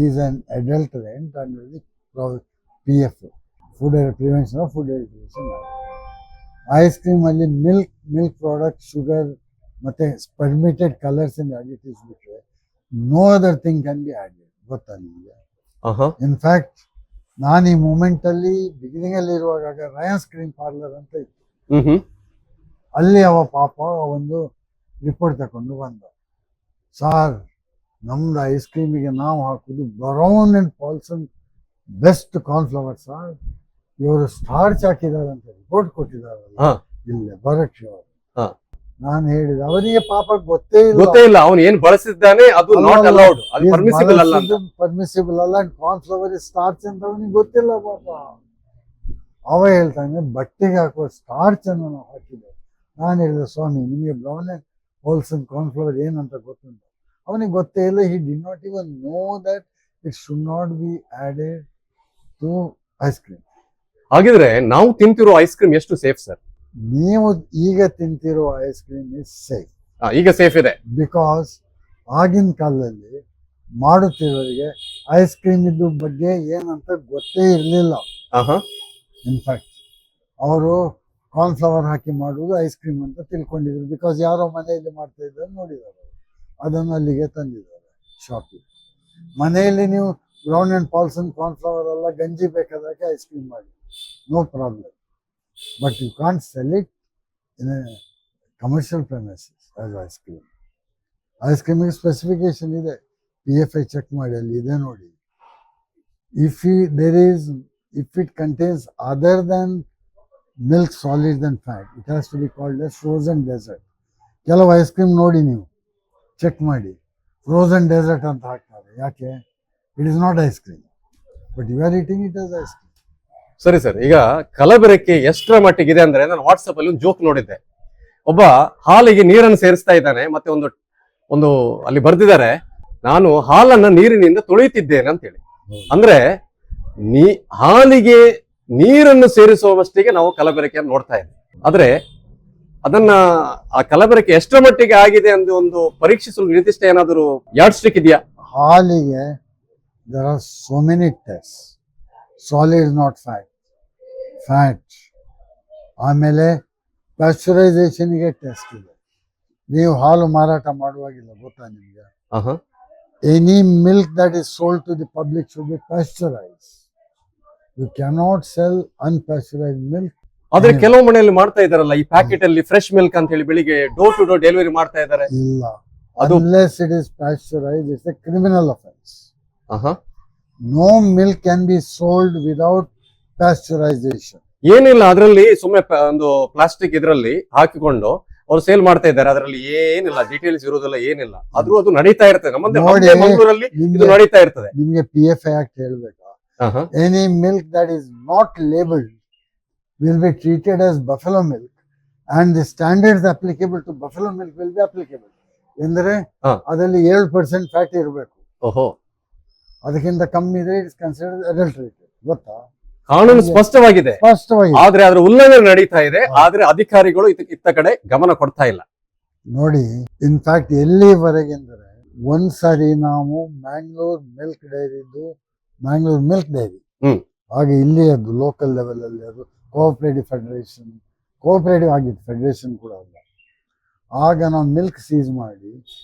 is an adulterant under the PF, food prevention of food adulteration. Ice cream ಅಲ್ಲಿ ಮಿಲ್ಕ್ ಪ್ರಾಡಕ್ಟ್, ಶುಗರ್ ಮತ್ತೆ ಪರ್ಮಿಟೆಡ್ ಕಲರ್ಸ್ ಅಂಡ್ ಅಡಿಟಿವ್ಸ್ ಬಿಟ್ಟರೆ no other thing can be added. ಗೊತ್ತಾ ನಿಮಗೆ? In fact ನಾನು ಈ moment ಅಲ್ಲಿ ಬಿಗಿನಿಂಗ್ ಅಲ್ಲಿ ಇರುವಾಗ ರಯನ್ಸ್ ಕ್ರೀಮ್ ಪಾರ್ಲರ್ ಅಂತ ಇತ್ತು, ಅಲ್ಲಿ ಅವ ಪಾಪ ಒಂದು ರಿಪೋರ್ಟ್ ತಕೊಂಡು ಬಂದ. ಸಾರ್, ನಮ್ದು ಐಸ್ ಕ್ರೀಮಿಗೆ ನಾವು ಹಾಕುದು Brown and Polson best cornflour sir, ಇವರು ಸ್ಟಾರ್ಚ್ ಹಾಕಿದ್ದಾರೆ ಅಂತ ರಿಪೋರ್ಟ್ ಕೊಟ್ಟಿದಾರಲ್ಲ ಇಲ್ಲೇ ಬರಕ್ಕೆ ಅವರು. ನಾನು ಹೇಳಿದೆ ಅವರಿಗೆ ಪಾಪ ಗೊತ್ತೇ ಇಲ್ಲ ಅವನು ಏನ್ ಬಳಸಿದ್ದಾನೆ ಅದು ನಾಟ್ ಅಲೌಡ್, ಅದು ಪರ್ಮಿಸಿಬಲ್ ಅಲ್ಲ ಅಂತ. ಪರ್ಮಿಸಿಬಲ್ ಅಲ್ಲ, ಕಾರ್ನ್ಫ್ಲವರ್ ಸ್ಟಾರ್ಚ್ ಅಂತ ಅವನಿಗೆ ಗೊತ್ತಿಲ್ಲ ಪಾಪ. ಅವ ಹೇಳ್ತಾನೆ ಬಟ್ಟೆಗೆ ಹಾಕುವ ಸ್ಟಾರ್ಚ್ ಅನ್ನು ನಾವು ಹಾಕಿದ್ದೇವೆ. ನಾನು ಹೇಳಿದೆ ಸ್ವಾಮಿ ನಿಮಗೆ ಬ್ರೌನ್ ಅಂಡ್ ಹೋಲ್ಸನ್ ಕಾರ್ನ್ಫ್ಲವರ್ ಏನಂತ ಗೊತ್ತುಂಟು? ಅವನಿಗೆ ಗೊತ್ತೇ ಇಲ್ಲ. He did not even know that it should not be added to ice cream. ಹಾಗಿದ್ರೆ ನಾವು ತಿಂತಿರೋ ಐಸ್ ಕ್ರೀಮ್ ಎಷ್ಟು ಸೇಫ್ ಸರ್? ನೀವು ಈಗ ತಿಂತಿರೋ ಐಸ್ ಕ್ರೀಮ್ ಇಸ್ ಸೇಫ್. ಈಗ ಸೇಫ್ ಇದೆ ಬಿಕಾಸ್ ಆಗಿನ ಕಾಲದಲ್ಲಿ ಮಾಡುತ್ತಿರೋರಿಗೆ ಐಸ್ ಕ್ರೀಮ್ ಇದ್ದು ಬಗ್ಗೆ ಏನಂತ ಗೊತ್ತೇ ಇರಲಿಲ್ಲ. ಇನ್ಫ್ಯಾಕ್ಟ್ ಅವರು ಕಾರ್ನ್ಫ್ಲವರ್ ಹಾಕಿ ಮಾಡುವುದು ಐಸ್ ಕ್ರೀಮ್ ಅಂತ ತಿಳ್ಕೊಂಡಿದ್ರು. ಬಿಕಾಸ್ ಯಾರೋ ಮನೆಯಲ್ಲಿ ಮಾಡ್ತಾ ಇದ್ದಾರೆ ನೋಡಿದ್ದಾರೆ, ಅದನ್ನು ಅಲ್ಲಿಗೆ ತಂದಿದ್ದಾರೆ ಶಾಪಿಗೆ. ಮನೆಯಲ್ಲಿ ನೀವು ಬ್ರೌನ್ ಅಂಡ್ ಪಾಲ್ಸನ್ ಕಾರ್ನ್ಫ್ಲವರ್ ಎಲ್ಲ ಗಂಜಿ ಬೇಕಾದಾಗೆ ಐಸ್ ಕ್ರೀಮ್ ಮಾಡಿ, no problem. But you can't sell it in a commercial premises as ice cream. Ice cream specification ಇದೆ, PFI ಚೆಕ್ ಮಾಡಿ ಅಲ್ಲಿ ಇದೆ ನೋಡಿ. If it contains other than milk, solids and fat, it has to be called as frozen dessert. ಕೆಲವು ice cream ನೋಡಿ ನೀವು check ಮಾಡಿ frozen dessert ಅಂತ ಹಾಕ್ತಾರೆ. ಯಾಕೆ? It is not ice cream, but you are eating it as ice cream. ಸರಿ sir, ಈಗ ಕಲಬೆರಕೆ ಎಷ್ಟರ ಮಟ್ಟಿಗಿದೆ ಅಂದ್ರೆ ನಾನು ವಾಟ್ಸಪ್ ಅಲ್ಲಿ ಒಂದು ಜೋಕ್ ನೋಡಿದ್ದೆ. ಒಬ್ಬ ಹಾಲಿಗೆ ನೀರನ್ನು ಸೇರಿಸ್ತಾ ಇದ್ದಾನೆ, ಮತ್ತೆ ಒಂದು ಅಲ್ಲಿ ಬರ್ದಿದ್ದಾರೆ, ನಾನು ಹಾಲನ್ನ ನೀರಿನಿಂದ ತೊಳೆಯುತ್ತಿದ್ದೇನೆ ಅಂತ ಹೇಳಿ. ಅಂದ್ರೆ ಹಾಲಿಗೆ ನೀರನ್ನು ಸೇರಿಸುವಷ್ಟಿಗೆ ನಾವು ಕಲಬೆರಕೆಯನ್ನು ನೋಡ್ತಾ ಇದ್ದೇವೆ. ಆದ್ರೆ ಅದನ್ನ ಆ ಕಲಬೆರಕೆ ಎಷ್ಟರ ಮಟ್ಟಿಗೆ ಆಗಿದೆ ಅಂತ ಒಂದು ಪರೀಕ್ಷಿಸಲು ನಿರ್ದಿಷ್ಟ ಏನಾದರೂ ಯಾರ್ಡ್ ಸ್ಟಿಕ್ ಇದೆಯಾ? ಹಾಲಿಗೆ there are so many tests. Solid not fat, ಆಮೇಲೆ ಪ್ಯಾಸ್ಚರೈಸೇಷನ್ಗೆ ಟೆಸ್ಟ್ ಇದೆ. ನೀವು ಹಾಲು ಮಾರಾಟ ಮಾಡುವಾಗಿಲ್ಲ, ಗೊತ್ತಾ ನಿಮಗೆ? Any milk that is sold to the public should be pasteurise. You cannot sell unpasteurised milk. ಆದ್ರೆ ಕೆಲವು ಮನೆಯಲ್ಲಿ ಮಾಡ್ತಾ ಇದಾರಲ್ಲ, ಈ ಪ್ಯಾಕೆಟ್ ಅಲ್ಲಿ ಫ್ರೆಶ್ ಮಿಲ್ಕ್ ಅಂತ ಹೇಳಿ ಬೆಳಿಗ್ಗೆ ಡೋರ್ ಟು ಡೋರ್ ಡೆಲಿವರಿ ಮಾಡ್ತಾ ಇದ್ದಾರೆ. ಇಲ್ಲ, unless it is pasteurized, it's a criminal offense. No milk can be sold without pasteurization. ಏನಿಲ್ಲ, ಅದರಲ್ಲಿ ಸುಮ್ಮನೆ ಒಂದು ಪ್ಲಾಸ್ಟಿಕ್ ಇದರಲ್ಲಿ ಹಾಕಿಕೊಂಡು ಅವ್ರು ಸೇಲ್ ಮಾಡ್ತಾ ಇದ್ದಾರೆ. ಅದರಲ್ಲಿ ಏನಿಲ್ಲ, ಡೀಟೇಲ್ಸ್ ಇರೋದಿಲ್ಲ, ಏನಿಲ್ಲ. ಆದ್ರೂ ಅದು ನಡೀತಾ ಇರ್ತದೆ. ನಮ್ಮಲ್ಲಿ ಮಂಗಳೂರಲ್ಲಿ ಇದು ನಡೀತಾ ಇರ್ತದೆ. ನಿಮ್ಗೆ PFI ಆಕ್ಟ್ ಹೇಳ್ಬೇಕಾ? Any milk that is not labelled will be treated as buffalo milk and the standards applicable to buffalo milk will be applicable. ಎಂದರೆ ಅದರಲ್ಲಿ 7% ಫ್ಯಾಟ್ ಇರಬೇಕು. ಅದಕ್ಕಿಂತ ಕಮ್ಮಿ ಇದ್ರೆ ಇಟ್ಸ್ ಕನ್ಸಿಡರ್ಡ್ ಅಡಲ್ಟ್ರೇಟೆಡ್. ಗೊತ್ತಾ? ಕಾನೂನು ಸ್ಪಷ್ಟವಾಗಿದೆ, ಆದ್ರೆ ಅದರ ಉಲ್ಲಂಘನೆ ನಡೀತಾ ಇದೆ. ಆದ್ರೆ ಅಧಿಕಾರಿಗಳು ಇತ್ತ ಕಡೆ ಗಮನ ಕೊಡ್ತಾ ಇಲ್ಲ. ನೋಡಿ, ಇನ್ಫ್ಯಾಕ್ಟ್ ಎಲ್ಲಿವರೆಗೆ ಅಂದರೆ ಒಂದ್ಸರಿ ನಾವು ಮ್ಯಾಂಗ್ಳೂರ್ ಮಿಲ್ಕ್ ಡೈರಿ ಹಾಗೆ ಇಲ್ಲಿ ಅದು ಲೋಕಲ್ ಲೆವೆಲ್ ಅಲ್ಲಿ ಅದು ಕೋಆಪರೇಟಿವ್ ಆಗಿತ್ತು, ಫೆಡರೇಷನ್ ಕೂಡ ಅಲ್ಲ. ಆಗ ನಾವು ಮಿಲ್ಕ್ ಸೀಸ್ ಮಾಡಿ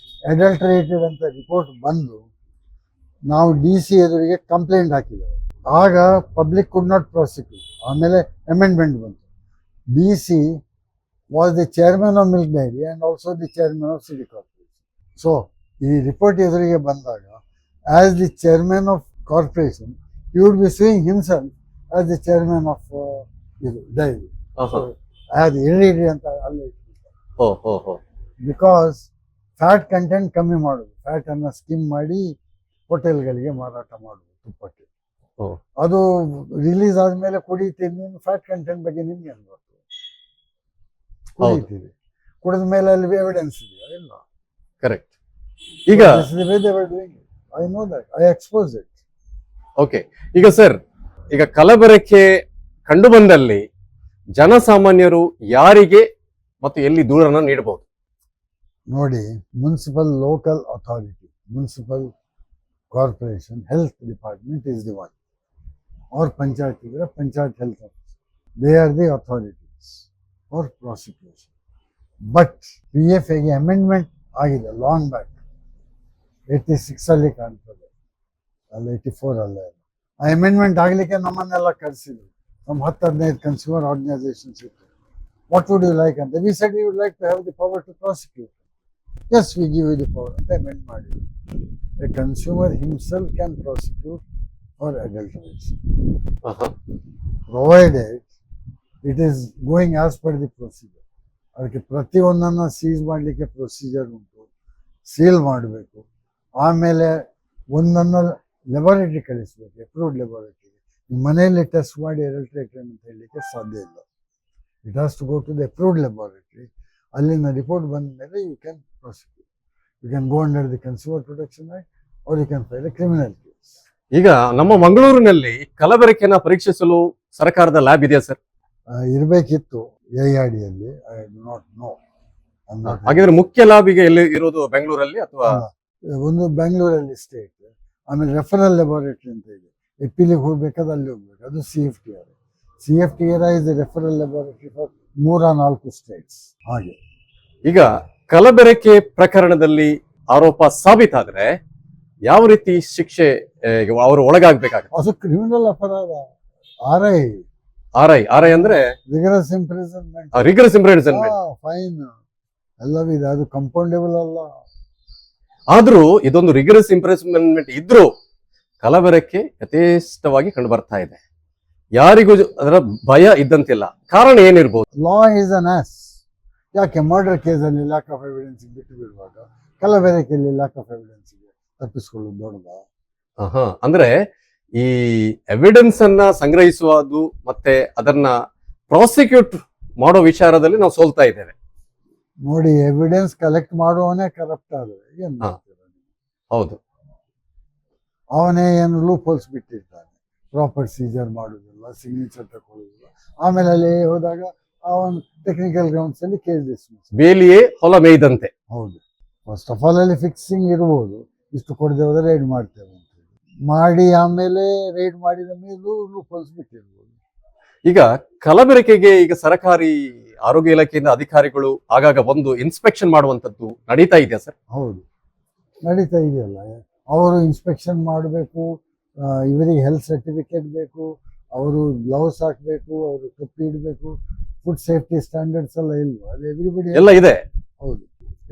ಅಡಲ್ಟ್ರೇಟೆಡ್ ಅಂತ ರಿಪೋರ್ಟ್ ಬಂದು ನಾವು DC ಎದುರಿಗೆ ಕಂಪ್ಲೇಂಟ್ ಹಾಕಿದ್ದೇವೆ. ಆಗ ಪಬ್ಲಿಕ್ ಕುಡ್ ನಾಟ್ ಪ್ರಾಸಿಕ್ಯೂಟ್. ಆಮೇಲೆ ಅಮೆಂಡ್ಮೆಂಟ್ ಬಂತು. DC was the chairman of milk dairy and also the chairman of city corporation. So ಈ ರಿಪೋರ್ಟ್ ಎದುರಿಗೆ ಬಂದಾಗ as the chairman of corporation he would be suing himself as the chairman of ಇದು dairy. ಅದು ಇರಿ ಅಂತ ಅಲ್ಲಿ ಇಟ್ಬಿಡ್ತಾರೆ. ಓ ಹೋ ಹೋ. ಬಿಕಾಸ್ ಫ್ಯಾಟ್ ಕಂಟೆಂಟ್ ಕಮ್ಮಿ ಮಾಡೋದು, ಫ್ಯಾಟ್ ಅನ್ನ ಸ್ಕಿಮ್ ಮಾಡಿ ಹೋಟೆಲ್ಗಳಿಗೆ ಮಾರಾಟ ಮಾಡೋದು ತುಪ್ಪಕ್ಕೆ. ಓ. ಅದು ರಿಲೀಸ್ ಆದ್ಮೇಲೆ ಕುಡಿತೀರಿ, ಫ್ಯಾಟ್ ಕಂಟೆಂಟ್ ಬಗ್ಗೆ ನಿಮ್ಗೆ ಏನ್ ಗೊತ್ತು? ಕುಡಿತೀರಿ, ಕುಡಿದ ಮೇಲೆ ಅಲ್ಲಿ ಎವಿಡೆನ್ಸ್ ಇದೆಯಾ? ಇಲ್ಲ. ಕರೆಕ್ಟ್. ಈಗ I know that, I expose it. Okay, ಈಗ ಸರ್, ಈಗ ಕಲಬೆರಕೆ ಕಂಡು ಬಂದಲ್ಲಿ ಜನಸಾಮಾನ್ಯರು ಯಾರಿಗೆ ಮತ್ತು ಎಲ್ಲಿ ದೂರನ್ನ ನೀಡಬಹುದು? ನೋಡಿ, municipal local authority, municipal corporation health department is the one, और पंचायत इधर panchayat health office, they are the authorities for prosecution. But PFA ಗೆ ಅಮೆಂಡ್ಮೆಂಟ್ ಆಗಿದೆ ಲಾಂಗ್ ಬ್ಯಾಕ್, 86 ಅಲ್ಲಿ ಕಾಣ್ತದೆ, ಅಲ್ಲ 84 ಅಲ್ಲ. ಆ ಅಮೆಂಡ್ಮೆಂಟ್ ಆಗ್ಲಿಕ್ಕೆ ನಮ್ಮನ್ನೆಲ್ಲ ಕರೆಸಿದ್ರು, ನಮ್ಮ 10-15 ಕನ್ಸ್ಯೂಮರ್ ಆರ್ಗನೈಸೇಷನ್ಸ್ ಇತ್ತು. ವಾಟ್ ವುಡ್ ಯು ಲೈಕ್ ಅಂತ, we said you would like to have the power to prosecute. Yes, we give you the power ಅಂತ ಅಮೆಂಡ್ ಮಾಡಿದ್ರು. A consumer himself can prosecute for adulteration, provided it is going as per the procedure. ಅದಕ್ಕೆ ಪ್ರತಿಯೊಂದನ್ನು seize ಮಾಡಲಿಕ್ಕೆ procedure ಉಂಟು, seal ಮಾಡಬೇಕು, ಆಮೇಲೆ ಒಂದನ್ನು ಲೆಬಾರೇಟರಿ ಕಳಿಸ್ಬೇಕು, ಅಪ್ರೂವ್ಡ್ ಲೆಬಾರೇಟರಿಗೆ. ಮನೆಯಲ್ಲಿ ಟೆಸ್ಟ್ ಮಾಡಿ ಅಡಲ್ಟ್ರೇಟೆಡ್ ಅಂತ ಹೇಳಲಿಕ್ಕೆ ಸಾಧ್ಯ ಇಲ್ಲ. It has to go to the approved laboratory. ಅಲ್ಲಿನ ರಿಪೋರ್ಟ್ ಬಂದ ಮೇಲೆ you can prosecute. You can go under the consumer protection act or you can file a criminal case. ಈಗ ನಮ್ಮ ಮಂಗಳೂರಿನಲ್ಲಿ ಕಲಬೆರಕೆಯನ್ನು ಪರೀಕ್ಷಿಸಲು ಸರ್ಕಾರದ ಲ್ಯಾಬ್ ಇದೆಯಾ ಸರ್? ಇರಬೇಕಿತ್ತು AIDಯಲ್ಲಿ, ಐ ಡು ನಾಟ್ ನೋ. ಹಾಗಿದ್ರೆ ಮುಖ್ಯ ಲ್ಯಾಬ್ ಈಗ ಎಲ್ಲಿ ಇರೋದು, ಬೆಂಗಳೂರಲ್ಲಿ ಅಥವಾ? ಒಂದು ಬೆಂಗಳೂರಲ್ಲಿ ಸ್ಟೇಟ್, ಆಮೇಲೆ ರೆಫರಲ್ ಲೆಬಾರೇಟರಿ ಅಂತ ಇದೆ, ಎಪಿಲಿಗೆ ಹೋಗ್ಬೇಕಾದ್ರೆ ಅಲ್ಲಿ ಹೋಗ್ಬೇಕು, ಅದು CFTR. CFTR is referral laboratory for 3-4 states. ಹಾಗೆ ಈಗ ಕಲಬೆರಕೆ ಪ್ರಕರಣದಲ್ಲಿ ಆರೋಪ ಸಾಬೀತಾದ್ರೆ ಯಾವ ರೀತಿ ಶಿಕ್ಷೆ ಅವರು ಒಳಗಾಗಬೇಕಾಗುತ್ತೆ? ಅದು ಕ್ರಿಮಿನಲ್ ಅಪರಾಧ. RI ಅಂದ್ರೆ ರಿಗರಸ್ ಇಂಪ್ರಿಸನ್ಮೆಂಟ್, ಫೈನ್ ಎಲ್ಲವಿದೆ. ಅದು ಕಂಪೌಂಡೇಬಲ್ ಅಲ್ಲ. ಆದ್ರೂ ಇದೊಂದು ರಿಗರಸ್ ಇಂಪ್ರಿಸನ್ಮೆಂಟ್ ಇದ್ರೂ ಕಲಬೆರಕೆ ಯಥೇಷ್ಟವಾಗಿ ಕಂಡು ಬರ್ತಾ ಇದೆ. ಯಾರಿಗೂ ಅದರ ಭಯ ಇದ್ದಂತಿಲ್ಲ. ಕಾರಣ ಏನಿರ್ಬೋದು? Law is an ass. ಯಾಕೆ ಮರ್ಡರ್ ಕೇಸಲ್ಲಿ ಲ್ಯಾಕ್ ಆಫ್ ಎವಿಡೆನ್ಸ್ ಬಿಟ್ಟು ಬಿಡುವಾಗ ಕಲಬೆರಕೆಯಲ್ಲಿ ಲ್ಯಾಕ್ ಆಫ್ ಎವಿಡೆನ್ಸ್ ತಪ್ಪಿಸ್ಕೊಳ್ಳೋದು ದೊಡ್ಡದ? ಅಂದ್ರೆ ಈ ಎವಿಡೆನ್ಸ್ ಅನ್ನ ಸಂಗ್ರಹಿಸುವುದು ಮತ್ತೆ ಅದನ್ನ ಪ್ರಾಸಿಕ್ಯೂಟ್ ಮಾಡೋ ವಿಚಾರದಲ್ಲಿ ನಾವು ಸೋಲ್ತಾ ಇದ್ದೇವೆ. ನೋಡಿ, ಎವಿಡೆನ್ಸ್ ಕಲೆಕ್ಟ್ ಮಾಡುವವನೇ ಕರಪ್ಟ್ ಆದ್ರೆ ಏನ್ ಮಾಡ್ತೀರ? ಹೌದು, ಅವನೇ ಏನು ಲೂಪ್ ಹೋಲ್ಸ್ ಬಿಟ್ಟಿರ್ತಾನೆ. ಪ್ರಾಪರ್ ಸೀಜರ್ ಮಾಡುದಿಲ್ಲ, ಸಿಗ್ನೇಚರ್ ತಗೊಳ್ಳೋದಿಲ್ಲ, ಆಮೇಲೆ ಅಲ್ಲಿ ಹೋದಾಗ ಅವನ್ ಟೆಕ್ನಿಕಲ್ ಗ್ರೌಂಡ್ಸ್ ಅಲ್ಲಿ ಕೇಸ್ ಡಿಸ್ಮಿಸ್. ಬೇಲಿಯೇ ಹೊಲ ಮೇಯ್ದಂತೆ. ಹೌದು, ಫಸ್ಟ್ ಆಫ್ ಆಲ್ ಅಲ್ಲಿ ಫಿಕ್ಸಿಂಗ್ ಇರ್ಬೋದು, ಇಷ್ಟು ಕೊಡದೆ ಹೋದ್ರೆ ರೈಡ್ ಮಾಡ್ತೇವೆ ಅಂತ ಮಾಡಿ, ಆಮೇಲೆ ರೈಡ್ ಮಾಡಿದ ಮೇಲೂ ಲೂಪ್ ಹೋಲ್ಸ್ ಬಿಟ್ಟಿರ್ಬೋದು. ಈಗ ಕಲಬೆರಕೆಗೆ ಈಗ ಸರ್ಕಾರಿ ಆರೋಗ್ಯ ಇಲಾಖೆಯಿಂದ ಅಧಿಕಾರಿಗಳು ಆಗಾಗ ಒಂದು ಇನ್ಸ್ಪೆಕ್ಷನ್ ಮಾಡುವಂತದ್ದು ನಡೀತಾ ಇದೆಯಾ ಸರ್? ಹೌದು, ನಡೀತಾ ಇದೆಯಲ್ಲ. ಅವರು ಇನ್ಸ್ಪೆಕ್ಷನ್ ಮಾಡಬೇಕು, ಇವರಿಗೆ ಹೆಲ್ತ್ ಸರ್ಟಿಫಿಕೇಟ್ ಬೇಕು, ಅವರು ಗ್ಲೌಸ್ ಹಾಕಬೇಕು, ಅವರು ಟೊಪ್ಪಿ ಇಡಬೇಕು, ಫುಡ್ ಸೇಫ್ಟಿ ಸ್ಟ್ಯಾಂಡರ್ಡ್ಸ್ ಎಲ್ಲ ಇಲ್ವಾ? ಅದು ಎವ್ರಿಬಡಿ ಎಲ್ಲ ಇದೆ. ಹೌದು,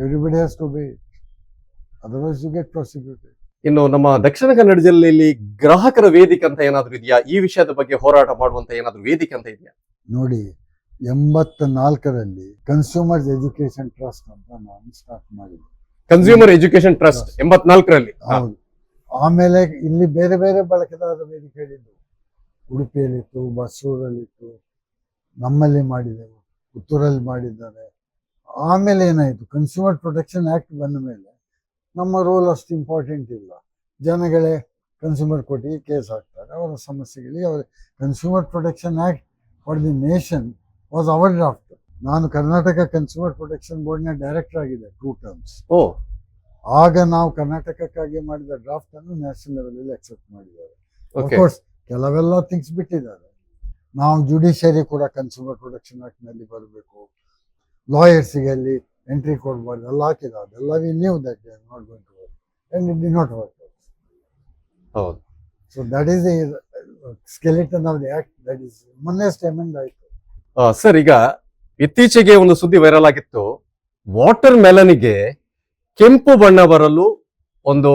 everybody has to be, otherwise you get prosecuted. ಇನ್ನು ನಮ್ಮ ದಕ್ಷಿಣ ಕನ್ನಡ ಜಿಲ್ಲೆಯಲ್ಲಿ ಗ್ರಾಹಕರ ವೇದಿಕೆ ಅಂತ ಏನಾದ್ರು ಇದೆಯಾ? ಈ ವಿಷಯದ ಬಗ್ಗೆ ಹೋರಾಟ ಮಾಡುವಂತ ಏನಾದ್ರು ವೇದಿಕೆ ಅಂತ ಇದೆಯಾ? ನೋಡಿ, 84ರಲ್ಲಿ ಕನ್ಸ್ಯೂಮರ್ಸ್ ಎಜುಕೇಶನ್ ಟ್ರಸ್ಟ್ ಅಂತ ನಾನು ಸ್ಟಾರ್ಟ್ ಮಾಡಿದ್ದೆ. ಕನ್ಸ್ಯೂಮರ್ ಎಜುಕೇಶನ್ ಟ್ರಸ್ಟ್ 84ರಲ್ಲಿ. ಹೌದು. ಆಮೇಲೆ ಇಲ್ಲಿ ಬೇರೆ ಬೇರೆ ಬಳಕೆದಾರರ ವೇದಿಕೆಗಳಿದ್ದು, ಉಡುಪಿಯಲ್ಲಿತ್ತು, ಬಸೂರಲ್ಲಿತ್ತು, ನಮ್ಮಲ್ಲಿ ಮಾಡಿದೆವು, ಪುತ್ತೂರಲ್ಲಿ ಮಾಡಿದ್ದಾರೆ. ಆಮೇಲೆ ಏನಾಯಿತು, ಕನ್ಸ್ಯೂಮರ್ ಪ್ರೊಟೆಕ್ಷನ್ ಆಕ್ಟ್ ಬಂದ ಮೇಲೆ ನಮ್ಮ ರೋಲ್ ಅಷ್ಟು ಇಂಪಾರ್ಟೆಂಟ್ ಇಲ್ಲ. ಜನಗಳೇ ಕನ್ಸ್ಯೂಮರ್ ಕೋರ್ಟಿಗೆ ಕೇಸ್ ಹಾಕ್ತಾರೆ ಅವರ ಸಮಸ್ಯೆಗಳಿಗೆ. ಅವರ consumer protection act for the nation was our draft. ನಾನು ಕರ್ನಾಟಕ ಕನ್ಸ್ಯೂಮರ್ ಪ್ರೊಟೆಕ್ಷನ್ ಬೋರ್ಡ್ನ ಡೈರೆಕ್ಟರ್ ಆಗಿದೆ 2 ಟರ್ಮ್ಸ್. ಆಗ ನಾವು ಕರ್ನಾಟಕಕ್ಕಾಗಿ ಮಾಡಿದ ಡ್ರಾಫ್ಟ್ ಅನ್ನು ನ್ಯಾಷನಲ್ ಲೆವೆಲ್ ಅಲ್ಲಿ ಅಕ್ಸೆಪ್ಟ್ ಮಾಡಿದ್ದಾರೆ. ಅಫ್ಕೋರ್ಸ್ ಕೆಲವೆಲ್ಲ ಥಿಂಗ್ಸ್ ಬಿಟ್ಟಿದ್ದಾರೆ. ನಾವು ಜುಡಿಷಿಯರಿ ಕೂಡ ಕನ್ಸ್ಯೂಮರ್ ಪ್ರೊಟೆಕ್ಷನ್ ಆಕ್ಟ್ ನಲ್ಲಿ ಬರಬೇಕು, ಲಾಯರ್ಸ್ಗೆ ಅಲ್ಲಿ ಎಂಟ್ರಿ ಕೊಡಬಾರ್ದು ಎಲ್ಲ ಹಾಕಿದ್ದಾರೆ. ಎಲ್ಲ we knew that they are not going to work and it did not work. ಹೌದು. So that is the skeleton of the act. That is ಮೊನ್ನೆಸ್ಟ್ ಅಮೆಂಡ್ ಆಯಿತು. ಸರ್, ಈಗ ಇತ್ತೀಚೆಗೆ ಒಂದು ಸುದ್ದಿ ವೈರಲ್ ಆಗಿತ್ತು. ವಾಟರ್ ಮೆಲನ್ಗೆ ಕೆಂಪು ಬಣ್ಣ ಬರಲು ಒಂದು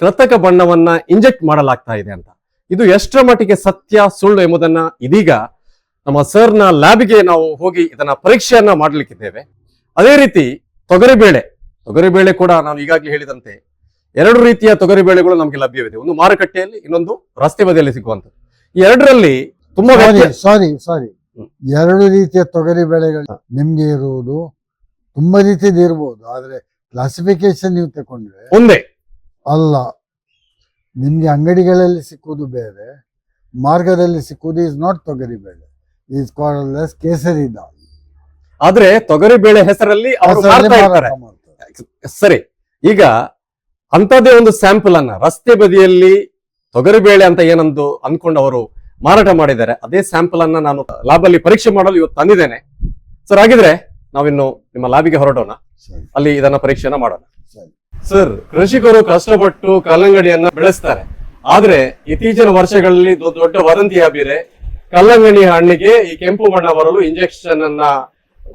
ಕೃತಕ ಬಣ್ಣವನ್ನ ಇಂಜೆಕ್ಟ್ ಮಾಡಲಾಗ್ತಾ ಇದೆ ಅಂತ. ಇದು ಎಷ್ಟರ ಮಟ್ಟಿಗೆ ಸತ್ಯ ಸುಳ್ಳು ಎಂಬುದನ್ನ ಇದೀಗ ನಮ್ಮ ಸರ್ನ ಲ್ಯಾಬ್ಗೆ ನಾವು ಹೋಗಿ ಇದನ್ನ ಪರೀಕ್ಷೆಯನ್ನ ಮಾಡಲಿಕ್ಕಿದ್ದೇವೆ. ಅದೇ ರೀತಿ ತೊಗರಿಬೇಳೆ ಕೂಡ ನಾನು ಈಗಾಗಲೇ ಹೇಳಿದಂತೆ 2 ರೀತಿಯ ತೊಗರಿಬೇಳೆಗಳು ನಮಗೆ ಲಭ್ಯವಿದೆ. ಒಂದು ಮಾರುಕಟ್ಟೆಯಲ್ಲಿ, ಇನ್ನೊಂದು ರಸ್ತೆ ಬದಿಯಲ್ಲಿ ಸಿಗುವಂಥದ್ದು. ಈ ಎರಡರಲ್ಲಿ ತುಂಬಾ ಸಾರಿ 2 ರೀತಿಯ ತೊಗರಿ ಬೆಳೆಗಳು ನಿಮ್ಗೆ ಇರುವುದು ತುಂಬಾ ರೀತಿಯದು ಇರ್ಬೋದು, ಆದ್ರೆ ಕ್ಲಾಸಿಫಿಕೇಶನ್ ನೀವು ತಕೊಂಡ್ರೆ ಒಂದೇ ಅಲ್ಲ. ನಿಮ್ಗೆ ಅಂಗಡಿಗಳಲ್ಲಿ ಸಿಕ್ಕುವುದು ಬೇರೆ, ಮಾರ್ಗದಲ್ಲಿ ಸಿಕ್ಕುವುದು ಇಸ್ ನಾಟ್ ತೊಗರಿ ಬೇಳೆ, ಈಸ್ ಕಾಲ್ಡ್ ಆಸ್ ಕೇಸರಿ ದಾಲ್. ಆದ್ರೆ ತೊಗರಿಬೇಳೆ ಹೆಸರಲ್ಲಿ ಅವರು ಮಾರ್ತಾ ಇರ್ತಾರೆ. ಸರಿ, ಈಗ ಅಂತದೇ ಒಂದು ಸ್ಯಾಂಪಲ್ ಅನ್ನ ರಸ್ತೆ ಬದಿಯಲ್ಲಿ ತೊಗರಿಬೇಳೆ ಅಂತ ಏನಂದು ಅನ್ಕೊಂಡು ಅವರು ಮಾರಾಟ ಮಾಡಿದ್ದಾರೆ. ಅದೇ ಸ್ಯಾಂಪಲ್ ಅನ್ನ ನಾನು ಲ್ಯಾಬ್ ಅಲ್ಲಿ ಪರೀಕ್ಷೆ ಮಾಡಲು ಇವತ್ತು ತಂದಿದ್ದೇನೆ. ಸರ್, ಹಾಗಿದ್ರೆ ನಾವಿನ್ನು ನಿಮ್ಮ ಲ್ಯಾಬಿಗೆ ಹೊರಡೋಣ, ಅಲ್ಲಿ ಇದನ್ನ ಪರೀಕ್ಷೆನ ಮಾಡೋಣ. ಸರ್, ಕೃಷಿಕರು ಕಷ್ಟಪಟ್ಟು ಕಲ್ಲಂಗಡಿಯನ್ನ ಬೆಳೆಸ್ತಾರೆ. ಆದ್ರೆ ಇತ್ತೀಚಿನ ವರ್ಷಗಳಲ್ಲಿ ದೊಡ್ಡ ವದಂತಿ ಹಬ್ಬಿದೆ, ಕಲ್ಲಂಗಡಿ ಹಣ್ಣಿಗೆ ಈ ಕೆಂಪು ಬಣ್ಣ ಬರಲು ಇಂಜೆಕ್ಷನ್ ಅನ್ನ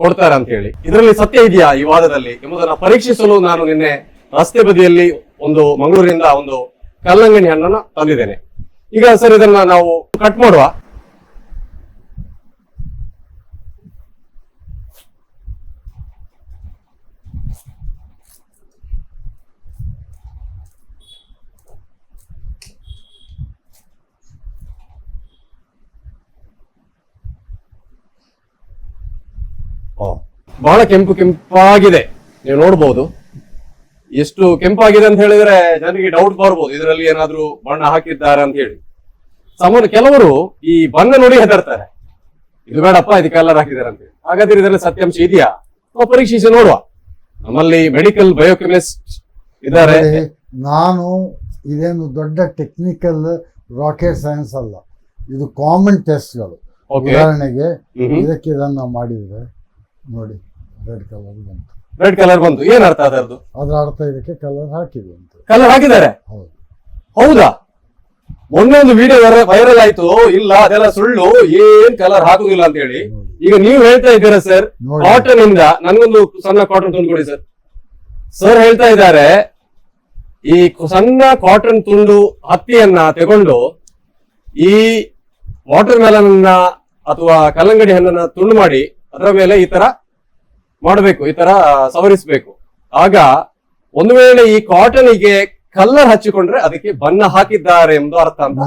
ಕೊಡ್ತಾರೆ ಅಂತ ಹೇಳಿ. ಇದರಲ್ಲಿ ಸತ್ಯ ಇದೆಯಾ ಈ ವಾದದಲ್ಲಿ ಎಂಬುದನ್ನ ಪರೀಕ್ಷಿಸಲು ನಾನು ನಿನ್ನೆ ರಸ್ತೆ ಬದಿಯಲ್ಲಿ ಮಂಗಳೂರಿಂದ ಒಂದು ಕಲ್ಲಂಗಡಿ ಹಣ್ಣನ್ನ ತಂದಿದ್ದೇನೆ. ಈಗ ಸರ್, ಇದನ್ನ ನಾವು ಕಟ್ ಮಾಡುವ. ಬಹಳ ಕೆಂಪಾಗಿದೆ, ನೀವು ನೋಡ್ಬೋದು. ಎಷ್ಟು ಕೆಂಪಾಗಿದೆ ಅಂತ ಹೇಳಿದ್ರೆ ಜನರಿಗೆ ಡೌಟ್ ಬರ್ಬೋದು, ಇದರಲ್ಲಿ ಏನಾದ್ರೂ ಬಣ್ಣ ಹಾಕಿದ್ದಾರೆ ಅಂತ ಹೇಳಿ. ಕೆಲವರು ಈ ಬಣ್ಣ ನೋಡಿ ಹೆದರ್ತಾರೆ, ಇದು ಬೇಡಪ್ಪ, ಇದು ಕಲರ್ ಹಾಕಿದ್ದಾರೆ ಅಂತ ಹೇಳಿ. ಹಾಗಾದ್ರೆ ಇದರಲ್ಲಿ ಸತ್ಯಾಂಶ ಇದೆಯಾ ನಾವು ಪರೀಕ್ಷಿಸಿ ನೋಡುವ. ನಮ್ಮಲ್ಲಿ ಮೆಡಿಕಲ್ ಬಯೋಕೆಮಿಸ್ಟ್ ಇದ್ದಾರೆ. ನಾನು ಇದೇನು ದೊಡ್ಡ ಟೆಕ್ನಿಕಲ್ ರಾಕೆಟ್ ಸೈನ್ಸ್ ಅಲ್ಲ, ಇದು ಕಾಮನ್ ಟೆಸ್ಟ್ಗಳು. ಉದಾಹರಣೆಗೆ ಇದಕ್ಕೆ ಇದನ್ನ ಮಾಡಿದ್ರೆ ನೋಡಿ, ರೆಡ್ ಕಲರ್ ಬಂತು. ಏನ್ ಅರ್ಥ ಅದರದ್ದು? ಅದರ ಅರ್ಥ ಇದಕ್ಕೆ ಕಲರ್ ಹಾಕಿದೆ ಅಂತ. ಕಲರ್ ಹಾಕಿದ್ದಾರೆ? ಹೌದಾ? ಮೊನ್ನೆ ಒಂದು ವಿಡಿಯೋ ವೈರಲ್ ಆಯ್ತು. ಇಲ್ಲ, ಅದೆಲ್ಲ ಸುಳ್ಳು, ಏನ್ ಕಲರ್ ಹಾಕುದಿಲ್ಲ ಅಂತ ಹೇಳಿ. ಈಗ ನೀವು ಹೇಳ್ತಾ ಇದ್ದೀರಾ ಸರ್, ಕಾಟನ್ ಇಂದ ನನ್ಗೊಂದು ಸಣ್ಣ ಕಾಟನ್ ತುಂಡು ಕೊಡಿ ಸರ್. ಸರ್ ಹೇಳ್ತಾ ಇದ್ದಾರೆ, ಈ ಸಣ್ಣ ಕಾಟನ್ ತುಂಡು ಹತ್ತಿಯನ್ನ ತಗೊಂಡು ಈ ವಾಟರ್ ಮೆಲನ್ ಅನ್ನ ಅಥವಾ ಕಲ್ಲಂಗಡಿ ಹಣ್ಣನ್ನ ತುಂಡು ಮಾಡಿ ಅದರ ಮೇಲೆ ಈ ತರ ಮಾಡಬೇಕು, ಈ ತರ ಸವರಿಸಬೇಕು. ಆಗ ಒಂದು ವೇಳೆ ಈ ಕಾಟನ್ಗೆ ಕಲರ್ ಹಚ್ಚಿಕೊಂಡ್ರೆ ಅದಕ್ಕೆ ಬಣ್ಣ ಹಾಕಿದ್ದಾರೆ ಎಂದು ಅರ್ಥ ಅಂತ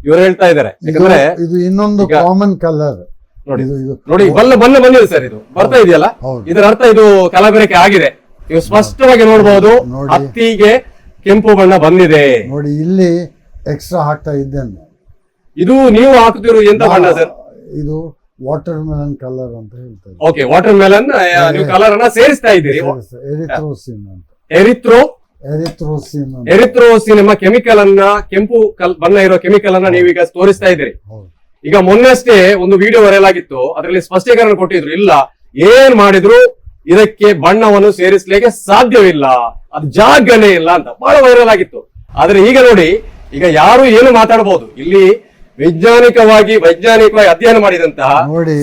ಇವರು ಹೇಳ್ತಾ ಇದ್ದಾರೆ. ಯಾಕಂದ್ರೆ ಇದು ಇನ್ನೊಂದು ಕಾಮನ್ ಕಲರ್ ನೋಡಿ, ನೋಡಿ ಬಣ್ಣ ಬಂದಿದೆ ಸರ್, ಇದು ಬರ್ತಾ ಇದೆಯಲ್ಲ, ಇದರ ಅರ್ಥ ಇದು ಕಲಬೆರಕೆ ಆಗಿದೆ. ನೀವು ಸ್ಪಷ್ಟವಾಗಿ ನೋಡಬಹುದು, ಹತ್ತಿಗೆ ಕೆಂಪು ಬಣ್ಣ ಬಂದಿದೆ ನೋಡಿ. ಇಲ್ಲಿ ಎಕ್ಸ್ಟ್ರಾ ಹಾಕ್ತಾ ಇದ್ದೇನೆ. ಇದು ನೀವು ಹಾಕುತ್ತಿರೋ ಎಂತ ಬಣ್ಣ ಸರ್? ಇದು ವಾಟರ್ ಮೆಲನ್ ಕಲರ್ ಅಂತ ಹೇಳ್ತಾರೆ. ಓಕೆ, ವಾಟರ್ ಮೆಲನ್ ನೀವು ಕಲರ್ ಅನ್ನ ಸೇರಿಸ್ತಾ ಇದ್ದೀರಿ. ಎರಿಥ್ರೋಸಿನ್ ಅಂತ. ಎರಿಥ್ರೋಸಿನ್ ಎಂಬ ಕೆಮಿಕಲ್ ಅನ್ನ, ಕೆಂಪು ಬಣ್ಣ ಇರೋ ಕೆಮಿಕಲ್ ಅನ್ನ ನೀವೀಗ ತೋರಿಸ್ತಾ ಇದ್ದೀರಿ. ಈಗ ಮೊನ್ನೆಷ್ಟೇ ಒಂದು ವಿಡಿಯೋ ವೈರಲ್ ಆಗಿತ್ತು, ಅದರಲ್ಲಿ ಸ್ಪಷ್ಟೀಕರಣ ಕೊಟ್ಟಿದ್ರು. ಇಲ್ಲ, ಏನ್ ಮಾಡಿದ್ರು ಇದಕ್ಕೆ ಬಣ್ಣವನ್ನು ಸೇರಿಸಲಿಕ್ಕೆ ಸಾಧ್ಯವಿಲ್ಲ, ಅದು ಜಾಗನೇ ಇಲ್ಲ ಅಂತ ಬಹಳ ವೈರಲ್ ಆಗಿತ್ತು. ಆದ್ರೆ ಈಗ ನೋಡಿ, ಈಗ ಯಾರು ಏನು ಮಾತಾಡಬಹುದು, ಇಲ್ಲಿ ವೈಜ್ಞಾನಿಕವಾಗಿ ಅಧ್ಯಯನ ಮಾಡಿದಂತಹ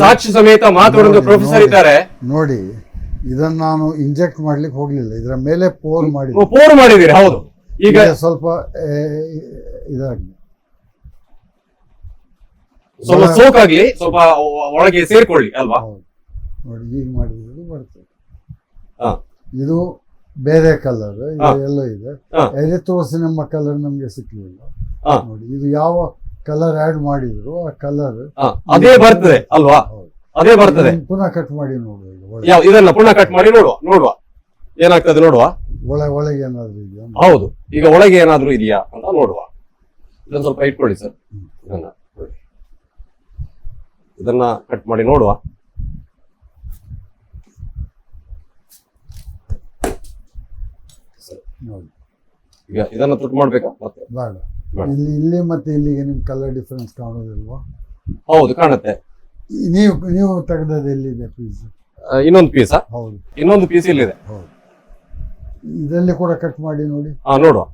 ಸಾಕ್ಷಿ ಸಮೇತ ಮಾತಾಡುವ ಪ್ರೊಫೆಸರ್ ಇದ್ದಾರೆ ನೋಡಿ. ಇದನ್ನ ನಾನು ಇಂಜೆಕ್ಟ್ ಮಾಡ್ಲಿಕ್ಕೆ ಹೋಗ್ಲಿಲ್ಲ, ಇದರ ಮೇಲೆ ಪೋರ್ ಮಾಡಿದ್ದೀರಿ. ಹೌದು, ಈಗ ಸ್ವಲ್ಪ ಇದಾಗಿ ಸ್ವಲ್ಪ ಸೋಕಾಗ್ಲಿ, ಸ್ವಲ್ಪ ಒಳಗೆ ಸೇರ್ಕೊಳ್ಳಿ ಅಲ್ವಾ. ನೋಡಿ, ಈಗ ಮಾಡಿದ್ರು ಬರ್ತದೆ. ಇದು ಬೇರೆ ಕಲರ್, ಎಲ್ಲೋ ಇದೆ. ಎರಿಥ್ರೋಸಿನ್ ಎಂಬ ಕಲರ್ ನಮ್ಗೆ ಸಿಕ್ಲಿಲ್ಲ ನೋಡಿ. ಇದು ಯಾವ ಕಲರ್ ಆಡ್ ಮಾಡಿದ್ರು ಆ ಕಲರ್ ಅದೇ ಬರ್ತದೆ ಅಲ್ವಾ? ಅದೇ ಬರ್ತದೆ. ಪುನಃ ಕಟ್ ಮಾಡಿ ನೋಡುವ. ಇದನ್ನ ಪುನಃ ಕಟ್ ಮಾಡಿ ನೋಡುವ ಏನಾಗ್ತದೆ ನೋಡುವ. ಒಳಗೆ ಏನಾದ್ರು ಇದೆಯಾ? ಹೌದು, ಈಗ ಒಳಗೆ ಏನಾದ್ರು ಇದೆಯಾ ಅಂತ ನೋಡುವ. ಇದನ್ನ ಸ್ವಲ್ಪ ಇಟ್ಕೊಳ್ಳಿ ಸರ್, ಇದನ್ನ ಕಟ್ ಮಾಡಿ ನೋಡುವ. ಈಗ ಇದನ್ನ ತುಟ್ಟು ಮಾಡ್ಬೇಕಾ ಮತ್ತೆ? ಬೇಡ, ಇಲ್ಲಿ ಮತ್ತೆ ಇಲ್ಲಿಗೆ ನಿಮ್ ಕಲರ್ ಡಿಫರೆನ್ಸ್ ಕಾಣೋದಿಲ್ವಾ? ಹೌದು, ಕಾಣುತ್ತೆ. ನೀವು ತೆಗೆದದ್ದು ಎಲ್ಲಿದೆ ಪೀಸ್? ಇನ್ನೊಂದು ಪೀಸ್? ಹೌದು, ಇನ್ನೊಂದು ಪೀಸ್ ಇಲ್ಲಿದೆ. ಹೌದು, ಇದರಲ್ಲಿ ಕೂಡ ಕಟ್ ಮಾಡಿ ನೋಡಿ. ನೋಡುವ.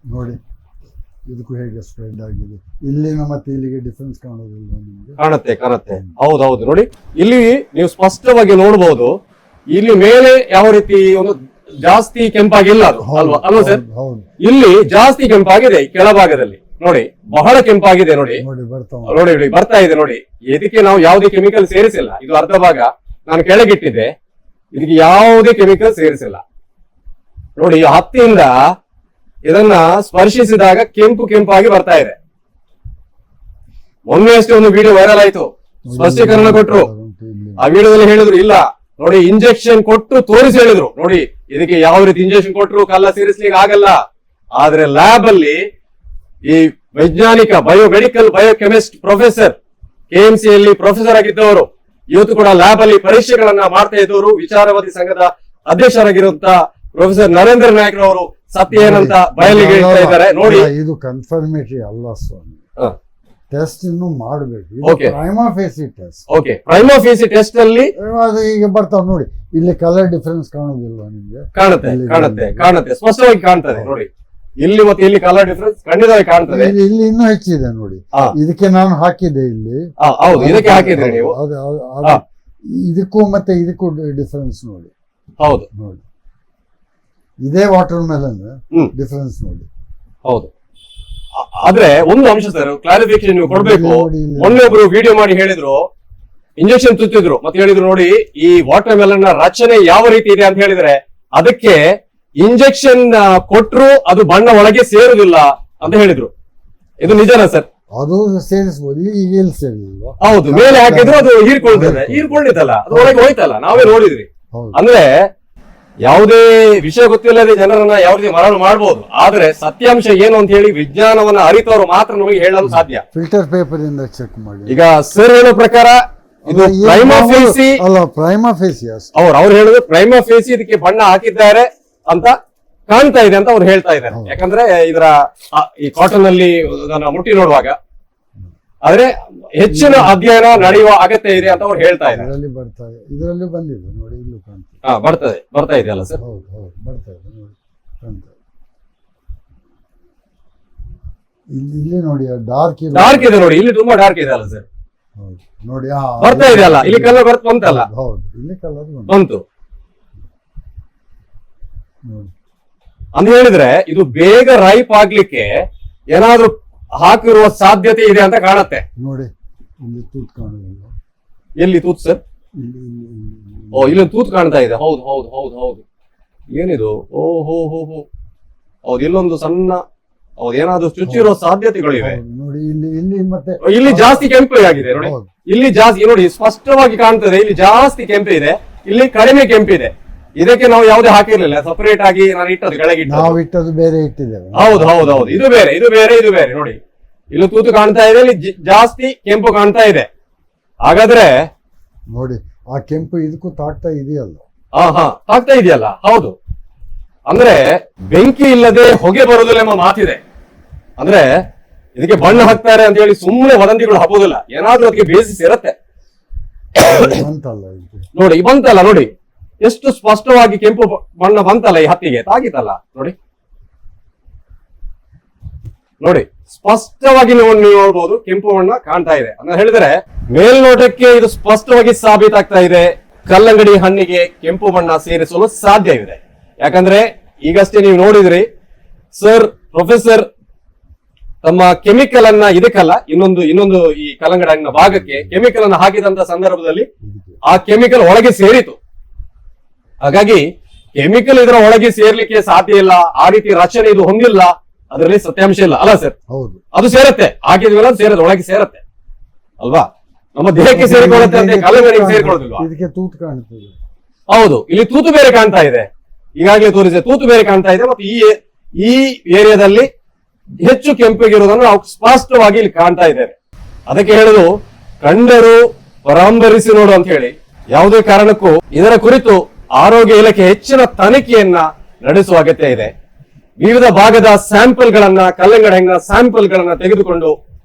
ನೋಡಿ, ಇದಕ್ಕೂ ಹೇಗೆ ಸ್ಪ್ರೆಡ್ ಆಗಿದೆ. ಇಲ್ಲಿನ ಮತ್ತೆ ಇಲ್ಲಿಗೆ ಡಿಫ್ರೆನ್ಸ್ ಕಾಣೋದಿಲ್ಲ ನಿಮಗೆ? ಕಾಣುತ್ತೆ. ಹೌದೌದು, ನೋಡಿ ಇಲ್ಲಿ ನೀವು ಸ್ಪಷ್ಟವಾಗಿ ನೋಡಬಹುದು. ಇಲ್ಲಿ ಮೇಲೆ ಯಾವ ರೀತಿ ಒಂದು ಜಾಸ್ತಿ ಕೆಂಪಾಗಿಲ್ಲ ಅದು, ಅಲ್ವಾ ಸರ್? ಹೌದು, ಇಲ್ಲಿ ಜಾಸ್ತಿ ಕೆಂಪಾಗಿದೆ ಕೆಳಭಾಗದಲ್ಲಿ. ನೋಡಿ ಬಹಳ ಕೆಂಪಾಗಿದೆ. ನೋಡಿ ನೋಡಿ ಬರ್ತಾ ಇದೆ. ನೋಡಿ ಇದಕ್ಕೆ ನಾವು ಯಾವುದೇ ಕೆಮಿಕಲ್ ಸೇರಿಸಿಲ್ಲ. ಇದು ಅರ್ಧ ಭಾಗ ನಾನು ಕೆಳಗಿಟ್ಟಿದ್ದೆ, ಇದಕ್ಕೆ ಯಾವುದೇ ಕೆಮಿಕಲ್ ಸೇರಿಸಿಲ್ಲ. ನೋಡಿ ಹತ್ತಿಯಿಂದ ಇದನ್ನ ಸ್ಪರ್ಶಿಸಿದಾಗ ಕೆಂಪಾಗಿ ಬರ್ತಾ ಇದೆ. ಮೊನ್ನೆ ಅಷ್ಟೇ ಒಂದು ವಿಡಿಯೋ ವೈರಲ್ ಆಯ್ತು, ಸ್ಪಷ್ಟೀಕರಣ ಕೊಟ್ರು. ಆ ವಿಡಿಯೋದಲ್ಲಿ ಹೇಳಿದ್ರು ಇಲ್ಲ ನೋಡಿ ಇಂಜೆಕ್ಷನ್ ಕೊಟ್ಟು ತೋರಿಸಿ ಹೇಳಿದ್ರು. ನೋಡಿ ಇದಕ್ಕೆ ಯಾವ ರೀತಿ ಇಂಜೆಕ್ಷನ್ ಕೊಟ್ಟರು ಕಲ್ಲ ಸೇರಿಸ್ಲಿಕ್ಕೆ ಆಗಲ್ಲ. ಆದ್ರೆ ಲ್ಯಾಬ್ ಅಲ್ಲಿ ಈ ವೈಜ್ಞಾನಿಕ ಬಯೋಮೆಡಿಕಲ್ ಬಯೋಕೆಮಿಸ್ಟ್ ಪ್ರೊಫೆಸರ್ KMC ಯಲ್ಲಿ ಪ್ರೊಫೆಸರ್ ಆಗಿದ್ದವರು ಇವತ್ತು ಕೂಡ ಲ್ಯಾಬ್ ಅಲ್ಲಿ ಪರೀಕ್ಷೆಗಳನ್ನ ಮಾಡ್ತಾ ಇದ್ದವರು ವಿಚಾರವಾದಿ ಸಂಘದ ಅಧ್ಯಕ್ಷರಾಗಿರುವಂತ ಪ್ರೊಫೆಸರ್ ನರೇಂದ್ರ ನಾಯ್ಕ್ ಅವರು ಸತ್ಯ ಏನಂತ ಬಯಲಿಗೆ ಇಡ್ತಾ ಇದ್ದಾರೆ. ನೋಡಿ ಇದು ಕನ್ಫರ್ಮೇಟರಿ ಅಲ್ಲ ಸ್ವಾಮಿ, ಟೆಸ್ಟ್ ಇನ್ನು ಮಾಡಬೇಕು. Okay. Prima ಫೇಸಿ test. Okay, Prima ಫೇಸಿ test ಅಲ್ಲಿ ಅದು ಈಗ ಬರ್ತಾವ ನೋಡಿ. ಇಲ್ಲಿ ಕಲರ್ ಡಿಫರೆನ್ಸ್ ಕಾಣೋದಿಲ್ವಾ ನಿಮ್ಗೆ? ಕಾಣುತ್ತೆ ಸ್ಪಷ್ಟವಾಗಿ ಕಾಣ್ತದೆ. ನೋಡಿ ಇಲ್ಲಿ ಮತ್ತೆ ಇಲ್ಲಿ ಕಲರ್ ಡಿಫರೆನ್ಸ್ ಖಂಡಿತವಾಗಿ ಕಾಣ್ತದೆ. ಇಲ್ಲಿ ಇನ್ನೂ ಹೆಚ್ಚಿದೆ ನೋಡಿ. ಇದಕ್ಕೆ ನಾನು ಹಾಕಿದ್ದೆ ಇಲ್ಲಿ. ಹೌದು, ಇದಕ್ಕೆ ಹಾಕಿದ್ರೆ ನೀವು. ಇದಕ್ಕೂ ಮತ್ತೆ ಇದಕ್ಕೂ ಡಿಫರೆನ್ಸ್ ನೋಡಿ. ಹೌದು ನೋಡಿ, ಇದೇ ವಾಟರ್ ಮೆಲನ್ ಡಿಫರೆನ್ಸ್ ನೋಡಿ. ಹೌದು, ಆದ್ರೆ ಒಂದು ಅಂಶ ಸರ್ ಕ್ಲಾರಿಫಿಕೇಶನ್ ನೀವು ಕೊಡ್ಬೇಕು. ಮೊನ್ನೆ ಒಬ್ರು ವಿಡಿಯೋ ಮಾಡಿ ಹೇಳಿದ್ರು, ಇಂಜೆಕ್ಷನ್ ತುತ್ತಿದ್ರು ಮತ್ತೆ ಹೇಳಿದ್ರು ನೋಡಿ ಈ ವಾಟರ್ ಮೆಲನ್ ನ ರಚನೆ ಯಾವ ರೀತಿ ಇದೆ ಅಂತ ಹೇಳಿದ್ರೆ ಅದಕ್ಕೆ ಇಂಜೆಕ್ಷನ್ ಕೊಟ್ರು ಅದು ಬಣ್ಣ ಒಳಗೆ ಸೇರುದಿಲ್ಲ ಅಂತ ಹೇಳಿದ್ರು. ಇದು ನಿಜನಾ ಸರ್? ಅದು ಸೇರಿಸಬಹುದು, ಈಗ ಇಲ್ಲಿ ಸೇರಿಲ್ಲ. ಹೌದು, ಮೇಲೆ ಹಾಕಿದ್ರು ಅದು ಹೀರ್ಕೊಂಡಿತ್ತಲ್ಲ, ಅದು ಒಳಗೆ ಹೋಯ್ತಲ್ಲ, ನಾವೇ ನೋಡಿದ್ರಿ. ಅಂದ್ರೆ ಯಾವುದೇ ವಿಷಯ ಗೊತ್ತಿಲ್ಲದೆ ಜನರನ್ನ ಯಾವ ರೀತಿ ಮರಣ ಮಾಡಬಹುದು, ಆದ್ರೆ ಸತ್ಯಾಂಶ ಏನು ಅಂತ ಹೇಳಿ ವಿಜ್ಞಾನವನ್ನ ಅರಿತವರು ಮಾತ್ರ ನಮಗೆ ಹೇಳಲು ಸಾಧ್ಯ. ಫಿಲ್ಟರ್ ಪೇಪರ್ ಇಂದ ಚೆಕ್ ಮಾಡಿ. ಈಗ ಸರ್ ಹೇಳೋ ಪ್ರಕಾರ ಇದು ಪ್ರೈಮಾ ಫೇಸಿ ಅಲ್ಲ, ಪ್ರೈಮಾ ಫೇಸಿ ಅವ್ರು ಹೇಳಿದ್ರು ಪ್ರೈಮಾ ಫೇಸಿ ಇದಕ್ಕೆ ಬಣ್ಣ ಹಾಕಿದ್ದಾರೆ ಅಂತ ಕಾಣ್ತಾ ಇದೆ ಅಂತ ಅವ್ರು ಹೇಳ್ತಾ ಇದ್ದಾರೆ. ಯಾಕಂದ್ರೆ ಇದರ ಈ ಕಾಟನ್ ಅಲ್ಲಿ ಮುಟ್ಟಿ ನೋಡುವಾಗ ಆದ್ರೆ ಹೆಚ್ಚಿನ ಅಧ್ಯಯನ ನಡೆಯುವ ಅಗತ್ಯ ಇದೆ ಅಂತ ಅವ್ರು ಹೇಳ್ತಾ ಇದ್ದಾರೆ. ಇದರಲ್ಲಿ ಬಂದಿದೆ ನೋಡಿ, ಇಲ್ಲೂ ಕಾಣ್ತದೆ. ಬರ್ತಾ ಇದೆಯಲ್ಲ ಸರ್? ಹೌದು, ಬರ್ತಾ ಇದೆ ನೋಡಿ, ಕಾಣ್ತಾ ಇದೆ. ಇಲ್ಲಿ ನೋಡಿ ಡಾರ್ಕ್ ಇದೆ ನೋಡಿ, ಇಲ್ಲಿ ತುಂಬಾ ಡಾರ್ಕ್ ಇದೆ ಅಲ್ಲ ಸರ್? ಹೌದು ನೋಡಿ, ಬರ್ತಾ ಇದೆ ಅಲ್ಲ, ಇಲ್ಲಿ ಕಲರ್ ಬಂತಲ್ಲ? ಹೌದು, ಇಲ್ಲಿ ಕಲರ್ ಬಂತು ಅಂತ ಹೇಳಿದ್ರೆ ಇದು ಬೇಗ ರೈಪ್ ಆಗ್ಲಿಕ್ಕೆ ಏನಾದ್ರೂ ಹಾಕಿರುವ ಸಾಧ್ಯತೆ ಇದೆ ಅಂತ ಕಾಣತ್ತೆ. ನೋಡಿ ಇಲ್ಲಿ ತೂತ್ ಕಾಣುದಿಲ್ಲ. ಎಲ್ಲಿ ತೂತ್ ಸರ್? ಇಲ್ಲಿ ತೂತ್ ಕಾಣ್ತಾ ಇದೆ. ಹೌದು. ಏನಿದು? ಹೌದು, ಇಲ್ಲೊಂದು ಸಣ್ಣ ಏನಾದ್ರು ಚುಚ್ಚಿರೋ ಸಾಧ್ಯತೆಗಳಿವೆ ನೋಡಿ. ಇಲ್ಲಿ ಮತ್ತೆ ಇಲ್ಲಿ ಜಾಸ್ತಿ ಕೆಂಪು ಆಗಿದೆ ನೋಡಿ. ಇಲ್ಲಿ ಜಾಸ್ತಿ ನೋಡಿ, ಸ್ಪಷ್ಟವಾಗಿ ಕಾಣ್ತದೆ. ಇಲ್ಲಿ ಜಾಸ್ತಿ ಕೆಂಪು ಇದೆ, ಇಲ್ಲಿ ಕಡಿಮೆ ಕೆಂಪಿದೆ. ಇದಕ್ಕೆ ನಾವು ಯಾವುದೇ ಹಾಕಿರ್ಲಿಲ್ಲ, ಸಪರೇಟ್ ಆಗಿ ನಾನು ಇಟ್ಟದ್ದು ಕೆಳಗೆ ನಾವು ಇಟ್ಟದ್ದು ಬೇರೆ ಇಟ್ಟಿದ್ದೇವೆ. ಹೌದು, ಇದು ಬೇರೆ ನೋಡಿ. ಇಲ್ಲಿ ತೂತು ಕಾಣ್ತಾ ಇದೆ, ಇಲ್ಲಿ ಜಾಸ್ತಿ ಕೆಂಪು ಕಾಣ್ತಾ ಇದೆ. ಹಾಗಾದ್ರೆ ನೋಡಿ ಆ ಕೆಂಪು ಇದಕ್ಕೂ ತಾಗ್ತಾ ಇದೆಯಲ್ಲ? ತಾಗ್ತಾ ಇದೆಯಲ್ಲ. ಹೌದು, ಅಂದ್ರೆ ಬೆಂಕಿ ಇಲ್ಲದೆ ಹೊಗೆ ಬರುವುದಿಲ್ಲ ಎಂಬ ಮಾತಿದೆ. ಅಂದ್ರೆ ಇದಕ್ಕೆ ಬಣ್ಣ ಹಾಕ್ತಾರೆ ಅಂತ ಹೇಳಿ ಸುಮ್ಮನೆ ವದಂತಿಗಳು ಹಬ್ಬುದಿಲ್ಲ, ಏನಾದ್ರೂ ಅದಕ್ಕೆ ಬೇಸಿಸ್ ಇರತ್ತೆ. ನೋಡಿ ಬಂತಲ್ಲ, ನೋಡಿ ಎಷ್ಟು ಸ್ಪಷ್ಟವಾಗಿ ಕೆಂಪು ಬಣ್ಣ ಬಂತಲ್ಲ, ಈ ಹತ್ತಿಗೆ ತಾಗಿತಲ್ಲ. ನೋಡಿ ಸ್ಪಷ್ಟವಾಗಿ ನೀವು ನೋಡಬಹುದು, ಕೆಂಪು ಬಣ್ಣ ಕಾಣ್ತಾ ಇದೆ ಅಂತ ಹೇಳಿದ್ರೆ ಮೇಲ್ನೋಟಕ್ಕೆ ಇದು ಸ್ಪಷ್ಟವಾಗಿ ಸಾಬೀತಾಗ್ತಾ ಇದೆ ಕಲ್ಲಂಗಡಿ ಹಣ್ಣಿಗೆ ಕೆಂಪು ಬಣ್ಣ ಸೇರಿಸಲು ಸಾಧ್ಯವಿದೆ. ಯಾಕಂದ್ರೆ ಈಗಷ್ಟೇ ನೀವು ನೋಡಿದ್ರಿ ಸರ್, ಪ್ರೊಫೆಸರ್ ತಮ್ಮ ಕೆಮಿಕಲ್ ಅನ್ನ ಇದಕ್ಕಲ್ಲ ಇನ್ನೊಂದು ಈ ಕಲ್ಲಂಗಡಿ ಹಣ್ಣಿನ ಭಾಗಕ್ಕೆ ಕೆಮಿಕಲ್ ಅನ್ನ ಹಾಕಿದಂತ ಸಂದರ್ಭದಲ್ಲಿ ಆ ಕೆಮಿಕಲ್ ಒಳಗೆ ಸೇರಿತು. ಹಾಗಾಗಿ ಕೆಮಿಕಲ್ ಇದರ ಒಳಗೆ ಸೇರ್ಲಿಕ್ಕೆ ಸಾಧ್ಯ ಇಲ್ಲ, ಆ ರೀತಿ ರಚನೆ ಇದು ಹೊಂದಿಲ್ಲ, ಅದರಲ್ಲಿ ಸತ್ಯಾಂಶ ಇಲ್ಲ ಅಲ್ಲ ಸರ್? ಹೌದು, ಅದು ಸೇರತ್ತೆ, ಹಾಕಿದ್ವಲ್ಲ ಸೇರತ್ತೆ, ಒಳಗೆ ಸೇರತ್ತೆ ಅಲ್ವಾ? ನಮ್ಮ ದೇಹಕ್ಕೆ ಸೇರಿಕೊಳ್ಳುತ್ತೆ ಅಂತ ಕಲ್ಲಂಗಡಿಗೆ ಸೇರಿಕೊಳ್ಳೋದಿಲ್ವಾ? ಇದಕ್ಕೆ ತೂತು ಕಾಣ್ತದೆ. ಹೌದು, ಇಲ್ಲಿ ತೂತು ಬೇರೆ ಕಾಣ್ತಾ ಇದೆ, ಈಗಾಗಲೇ ತೋರಿಸಿದೆ, ತೂತು ಬೇರೆ ಕಾಣ್ತಾ ಇದೆ. ಮತ್ತು ಈ ಏರಿಯಾದಲ್ಲಿ ಹೆಚ್ಚು ಕೆಂಪಿಗಿರುವುದನ್ನು ನಾವು ಸ್ಪಷ್ಟವಾಗಿ ಇಲ್ಲಿ ಕಾಣ್ತಾ ಇದ್ದೇವೆ. ಅದಕ್ಕೆ ಹೇಳುದು ಕಂಡರು ಪರಾಂಬರಿಸಿ ನೋಡು ಅಂತ ಹೇಳಿ. ಯಾವುದೇ ಕಾರಣಕ್ಕೂ ಇದರ ಕುರಿತು ಆರೋಗ್ಯ ಇಲಾಖೆ ಹೆಚ್ಚಿನ ತನಿಖೆಯನ್ನ ನಡೆಸುವ ಅಗತ್ಯ ಇದೆ. ವಿವಿಧ ಭಾಗದ ಸ್ಯಾಂಪಲ್ ಗಳನ್ನ, ಕಲ್ಲಂಗಡಿ ಹಣ್ಣಿನ ಸ್ಯಾಂಪಲ್ ಗಳನ್ನ ತೆಗೆದುಕೊಂಡು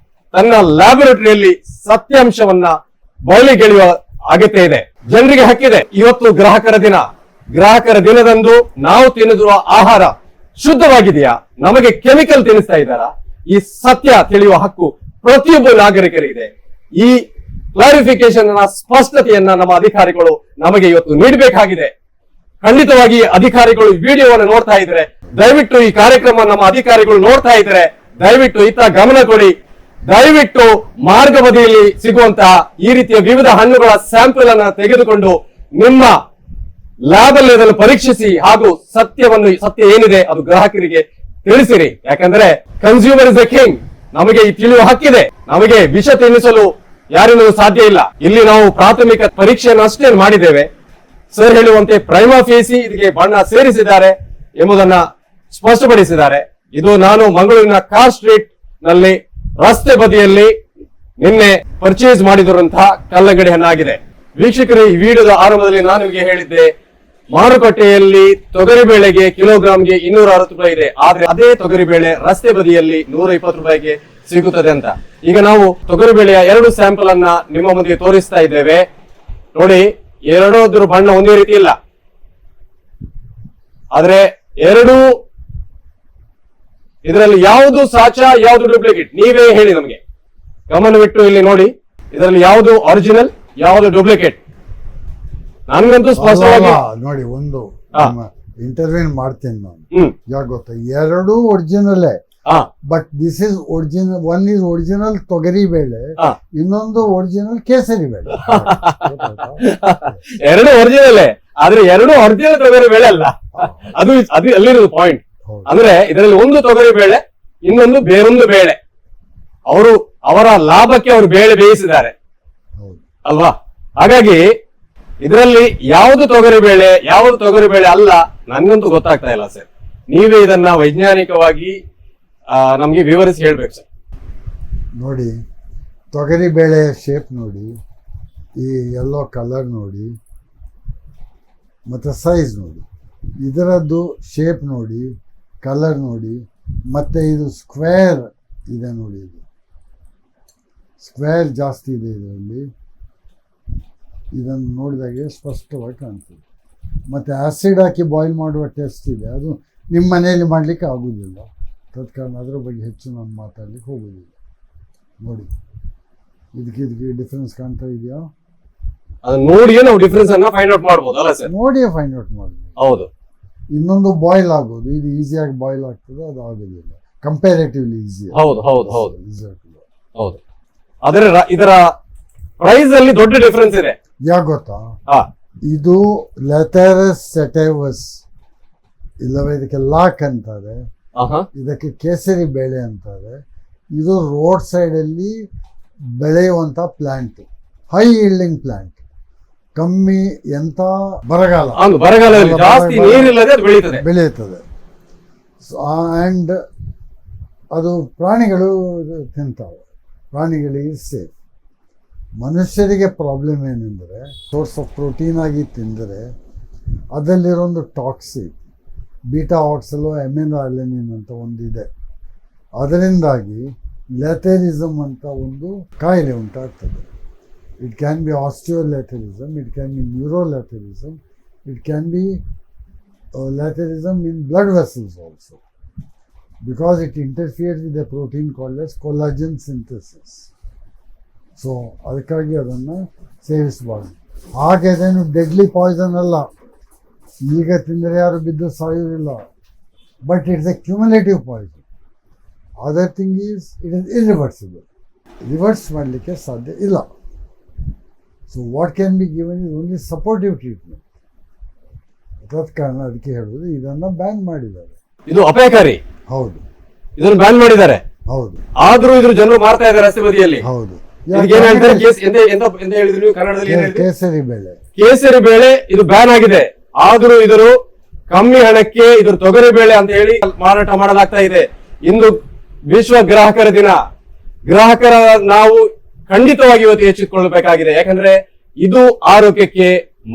ತನ್ನ ಲ್ಯಾಬೊರೇಟರಿಯಲ್ಲಿ ಸತ್ಯಾಂಶವನ್ನ ಬಯಲಿಗೆಳೆಯುವ ಅಗತ್ಯ ಇದೆ. ಜನರಿಗೆ ಹಕ್ಕಿದೆ. ಇವತ್ತು ಗ್ರಾಹಕರ ದಿನದಂದು ನಾವು ತಿನ್ನುತ್ತಿರುವ ಆಹಾರ ಶುದ್ಧವಾಗಿದೆಯಾ, ನಮಗೆ ಕೆಮಿಕಲ್ ತಿನ್ನಿಸ್ತಾ ಇದ್ದಾರಾ, ಈ ಸತ್ಯ ತಿಳಿಯುವ ಹಕ್ಕು ಪ್ರತಿಯೊಬ್ಬ ನಾಗರಿಕರಿಗಿದೆ. ಈ ಕ್ಲಾರಿಫಿಕೇಶನ್ ಸ್ಪಷ್ಟತೆಯನ್ನ ನಮ್ಮ ಅಧಿಕಾರಿಗಳು ನಮಗೆ ಇವತ್ತು ನೀಡಬೇಕಾಗಿದೆ. ಖಂಡಿತವಾಗಿ ಅಧಿಕಾರಿಗಳು ಈ ವಿಡಿಯೋವನ್ನು ನೋಡ್ತಾ ಇದ್ರೆ, ದಯವಿಟ್ಟು ಈ ಕಾರ್ಯಕ್ರಮ ನಮ್ಮ ಅಧಿಕಾರಿಗಳು ನೋಡ್ತಾ ಇದ್ರೆ ದಯವಿಟ್ಟು ಇತ್ತ ಗಮನ ಕೊಡಿ. ದಯವಿಟ್ಟು ಮಾರ್ಗ ಬದಿಯಲ್ಲಿ ಸಿಗುವಂತಹ ಈ ರೀತಿಯ ವಿವಿಧ ಹಣ್ಣುಗಳ ಸ್ಯಾಂಪಲ್ ಅನ್ನ ತೆಗೆದುಕೊಂಡು ನಿಮ್ಮ ಲ್ಯಾಬ್ ಅಲ್ಲಿ ಅದನ್ನು ಪರೀಕ್ಷಿಸಿ ಹಾಗೂ ಸತ್ಯ ಏನಿದೆ ಅದು ಗ್ರಾಹಕರಿಗೆ ತಿಳಿಸಿರಿ. ಯಾಕಂದ್ರೆ ಕನ್ಸ್ಯೂಮರ್ ಇಸ್ ದ ಕಿಂಗ್. ನಮಗೆ ಈ ತಿಳಿಯುವ ಹಕ್ಕಿದೆ. ನಮಗೆ ವಿಷ ತಿನ್ನಿಸಲು ಯಾರಿಂದಲೂ ಸಾಧ್ಯ ಇಲ್ಲ. ಇಲ್ಲಿ ನಾವು ಪ್ರಾಥಮಿಕ ಪರೀಕ್ಷೆಯನ್ನು ಅಷ್ಟೇ ಮಾಡಿದ್ದೇವೆ. ಸರ್ ಹೇಳುವಂತೆ ಪ್ರೈಮಾ ಫೇಸಿ ಇದಕ್ಕೆ ಬಣ್ಣ ಸೇರಿಸಿದ್ದಾರೆ ಎಂಬುದನ್ನ ಸ್ಪಷ್ಟಪಡಿಸಿದ್ದಾರೆ. ಇದು ನಾನು ಮಂಗಳೂರಿನ ಕಾರ್ ಸ್ಟ್ರೀಟ್ ನಲ್ಲಿ ರಸ್ತೆ ಬದಿಯಲ್ಲಿ ನಿನ್ನೆ ಪರ್ಚೇಸ್ ಮಾಡಿದಿರುವಂತಹ ಕಲ್ಲಂಗಡಿ ಹಣ್ಣಾಗಿದೆ. ವೀಕ್ಷಕರು, ಈ ವಿಡಿಯೋದ ಆರಂಭದಲ್ಲಿ ನಾನು ನಿಮಗೆ ಹೇಳಿದ್ದೆ, ಮಾರುಕಟ್ಟೆಯಲ್ಲಿ ತೊಗರಿಬೇಳೆಗೆ ಕಿಲೋಗ್ರಾಮ್ಗೆ 260 ರೂಪಾಯಿ ಇದೆ. ಆದ್ರೆ ಅದೇ ತೊಗರಿಬೇಳೆ ರಸ್ತೆ ಬದಿಯಲ್ಲಿ 120 ರೂಪಾಯಿಗೆ ಸಿಗುತ್ತದೆ ಅಂತ. ಈಗ ನಾವು ತೊಗರಿಬೇಳೆಯ 2 ಸ್ಯಾಂಪಲ್ ಅನ್ನ ನಿಮ್ಮ ಮುಂದೆ ತೋರಿಸ್ತಾ ಇದ್ದೇವೆ. ನೋಡಿ, ಎರಡೋದ್ರ ಬಣ್ಣ ಒಂದೇ ರೀತಿ ಇಲ್ಲ. ಆದ್ರೆ ಎರಡು ಇದರಲ್ಲಿ ಯಾವುದು ಸಾಚಾ, ಯಾವುದು ಡೂಪ್ಲಿಕೇಟ್ ನೀವೇ ಹೇಳಿ ನಮಗೆ. ಗಮನವಿಟ್ಟು ಇಲ್ಲಿ ನೋಡಿ, ಇದರಲ್ಲಿ ಯಾವುದು ಒರಿಜಿನಲ್, ಯಾವುದು ಡೂಪ್ಲಿಕೇಟ್. ನನ್ಗಂತೂ ಸ್ಪಷ್ಟವಾಗಿ ನೋಡಿ, ಒಂದು ಇಂಟರ್ವ್ಯೂ ಮಾಡ್ತೀನಿ ನಾನು. ಯಾಕೆ ಗೊತ್ತಾ, ಎರಡೂ original. But this is original. One is original ತೊಗರಿ ಬೇಳೆ, ಇನ್ನೊಂದು ಒರಿಜಿನಲ್ ಕೇಸರಿ ಬೇಳೆ. ಎರಡು ಒರಿಜಿನಲ್, ಆದ್ರೆ ಎರಡು ಒರಿಜಿನಲ್ ತೊಗರಿ ಬೇಳೆ ಅಲ್ಲ. ಅದು ಅಲ್ಲಿರೋದು ಪಾಯಿಂಟ್. ಅಂದ್ರೆ ಇದರಲ್ಲಿ ಒಂದು ತೊಗರಿ ಬೇಳೆ, ಇನ್ನೊಂದು ಬೇರೊಂದು ಬೇಳೆ. ಅವರ ಲಾಭಕ್ಕೆ ಅವರು ಬೇಳೆ ಬೇಯಿಸಿದ್ದಾರೆ ಅಲ್ವಾ? ಹಾಗಾಗಿ ಇದರಲ್ಲಿ ಯಾವುದು ತೊಗರಿ ಬೇಳೆ, ಯಾವುದು ತೊಗರಿ ಬೇಳೆ ಅಲ್ಲ ನನ್ಗಂತೂ ಗೊತ್ತಾಗ್ತಾ ಇಲ್ಲ ಸರ್. ನೀವೇ ಇದನ್ನ ವೈಜ್ಞಾನಿಕವಾಗಿ ನಮ್ಗೆ ವಿವರಿಸಿ ಹೇಳ್ಬೇಕು ಸರ್. ನೋಡಿ, ತೊಗರಿ ಬೇಳೆ ಶೇಪ್ ನೋಡಿ, ಈ ಯೆಲ್ಲೋ ಕಲರ್ ನೋಡಿ, ಮತ್ತು ಸೈಜ್ ನೋಡಿ, ಇದರದ್ದು ಶೇಪ್ ನೋಡಿ, ಕಲರ್ ನೋಡಿ, ಮತ್ತು ಇದು ಸ್ಕ್ವೇರ್ ಇದೆ ನೋಡಿ. ಇದು ಸ್ಕ್ವೇರ್ ಜಾಸ್ತಿ ಇದೆ ಇದರಲ್ಲಿ. ಇದನ್ನು ನೋಡಿದಾಗೆ ಸ್ಪಷ್ಟವಾಗಿ ಕಾಣ್ತದೆ. ಮತ್ತು ಆ್ಯಸಿಡ್ ಹಾಕಿ ಬಾಯ್ಲ್ ಮಾಡುವ ಟೆಸ್ಟ್ ಇದೆ, ಅದು ನಿಮ್ಮ ಮನೆಯಲ್ಲಿ ಮಾಡಲಿಕ್ಕೆ ಆಗೋದಿಲ್ಲ. ತತ್ಕಾರಣ ಅದರ ಬಗ್ಗೆ ಹೆಚ್ಚು ನಾನು ಮಾತಾಡಲಿಕ್ಕೆ ಹೋಗೋದಿಲ್ಲ. ನೋಡಿ, ಇದಕ್ಕೆ ಡಿಫ್ರೆನ್ಸ್ ಕಾಣ್ತಾ ಇದೆಯಾ? ಅದನ್ನ ನೋಡಿಯೇ ನಾವು ಡಿಫ್ರೆನ್ಸ್ ಅನ್ನ ಫೈಂಡ್ ಔಟ್ ಮಾಡಬಹುದು ಅಲ್ಲ ಸರ್? ನೋಡಿಯೇ ಫೈಂಡ್ ಔಟ್ ಮಾಡಬಹುದು. ಹೌದು. ಇನ್ನೊಂದು ಬಾಯ್ಲ್ ಆಗೋದು, ಇದು ಈಸಿಯಾಗಿ ಬಾಯ್ಲ್ ಆಗ್ತದೆ, ಅದು ಆಗೋದಿಲ್ಲ. Comparatively easy. ಹೌದು ಹೌದು ಹೌದು ಹೌದು. ಆದರೆ ಇದರ ಪ್ರೈಸ್ ಅಲ್ಲಿ ದೊಡ್ಡ ಡಿಫರೆನ್ಸ್ ಇದೆ. ಯಾಕೆ ಗೊತ್ತಾ, ಇದು ಲೆಥರಸ್ ಸೆಟೈವಸ್, ಇಲ್ಲವೇ ಇದಕ್ಕೆ ಲಾಕ್ ಅಂತಾರೆ, ಇದಕ್ಕೆ ಕೇಸರಿ ಬೇಳೆ ಅಂತಾರೆ. ಇದು ರೋಡ್ ಸೈಡ್ ಅಲ್ಲಿ ಬೆಳೆಯುವಂತ ಪ್ಲಾಂಟ್, ಹೈ ಈಲ್ಡಿಂಗ್ ಪ್ಲಾಂಟ್. ಕಮ್ಮಿ ಎಂತ ಬರಗಾಲದಲ್ಲಿ ಜಾಸ್ತಿ ನೀರಿಲ್ಲದೆ ಬೆಳೆಯುತ್ತದೆ. ಆ್ಯಂಡ್ ಅದು ಪ್ರಾಣಿಗಳು ತಿಂತಾವೆ, ಪ್ರಾಣಿಗಳಿಗೆ ಸೇಫ್. ಮನುಷ್ಯರಿಗೆ ಪ್ರಾಬ್ಲಮ್ ಏನೆಂದರೆ, ಸೋರ್ಸ್ ಆಫ್ ಪ್ರೋಟೀನ್ ಆಗಿ ತಿಂದರೆ ಅದರಲ್ಲಿರೋ ಒಂದು ಟಾಕ್ಸಿಕ್ ಬೀಟಾ ಆಕ್ಸಲೋ ಎಮಿನೋ ಅಲೆನಿನ್ ಅಂತ ಒಂದಿದೆ. ಅದರಿಂದಾಗಿ ಲೆಥೆರಿಸಮ್ ಅಂತ ಒಂದು ಕಾಯಿಲೆ ಉಂಟಾಗ್ತದೆ. It can be osteoletherism, it can be neuroletherism, it can be letherism in blood vessels also, because it interferes with a protein called as collagen synthesis. So, ಅದಕ್ಕಾಗಿ ಅದನ್ನು ಸೇವಿಸಬಾರ್ದು. ಹಾಗೆ ಅದೇನು ಡೆಡ್ಲಿ ಪಾಯ್ಸನ್ ಅಲ್ಲ, ಈಗ ತಿಂದರೆ ಯಾರು ಬಿದ್ದು ಸಾಯೋದಿಲ್ಲ. But it's a cumulative poison. Other thing is it is irreversible. Reverse ಮಾಡಲಿಕ್ಕೆ ಸಾಧ್ಯ ಇಲ್ಲ. So what can be given is only supportive treatment. ತತ್ ಕಾರಣ ಅದಕ್ಕೆ ಹೇಳುವುದು ಇದನ್ನು ಬ್ಯಾನ್ ಮಾಡಿದ್ದಾರೆ. ಇದು ಅಪಾಯಕಾರಿ. ಹೌದು, ಇದನ್ನು ಬ್ಯಾನ್ ಮಾಡಿದ್ದಾರೆ. ಹೌದು. ಆದ್ರೂ ಇದ್ರ ಜನರು ಮಾರ್ತಾ ಇದ್ದಾರೆ ರಸ್ತೆ ಬದಿಯಲ್ಲಿ. ಹೌದು. ಕೇಸರಿ ಬೇಳೆ, ಕೇಸರಿ ಬೇಳೆ ಇದು ಬ್ಯಾನ್ ಆಗಿದೆ. ಆದ್ರೂ ಇದರು ಕಮ್ಮಿ ಹಣಕ್ಕೆ ಇದ್ರ ತೊಗರಿ ಬೇಳೆ ಅಂತ ಹೇಳಿ ಮಾರಾಟ ಮಾಡಲಾಗ್ತಾ ಇದೆ. ಇಂದು ವಿಶ್ವ ಗ್ರಾಹಕರ ದಿನ. ಗ್ರಾಹಕರ ನಾವು ಖಂಡಿತವಾಗಿ ಇವತ್ತು ಎಚ್ಚೆತ್ತುಕೊಳ್ಳಬೇಕಾಗಿದೆ. ಯಾಕಂದ್ರೆ ಇದು ಆರೋಗ್ಯಕ್ಕೆ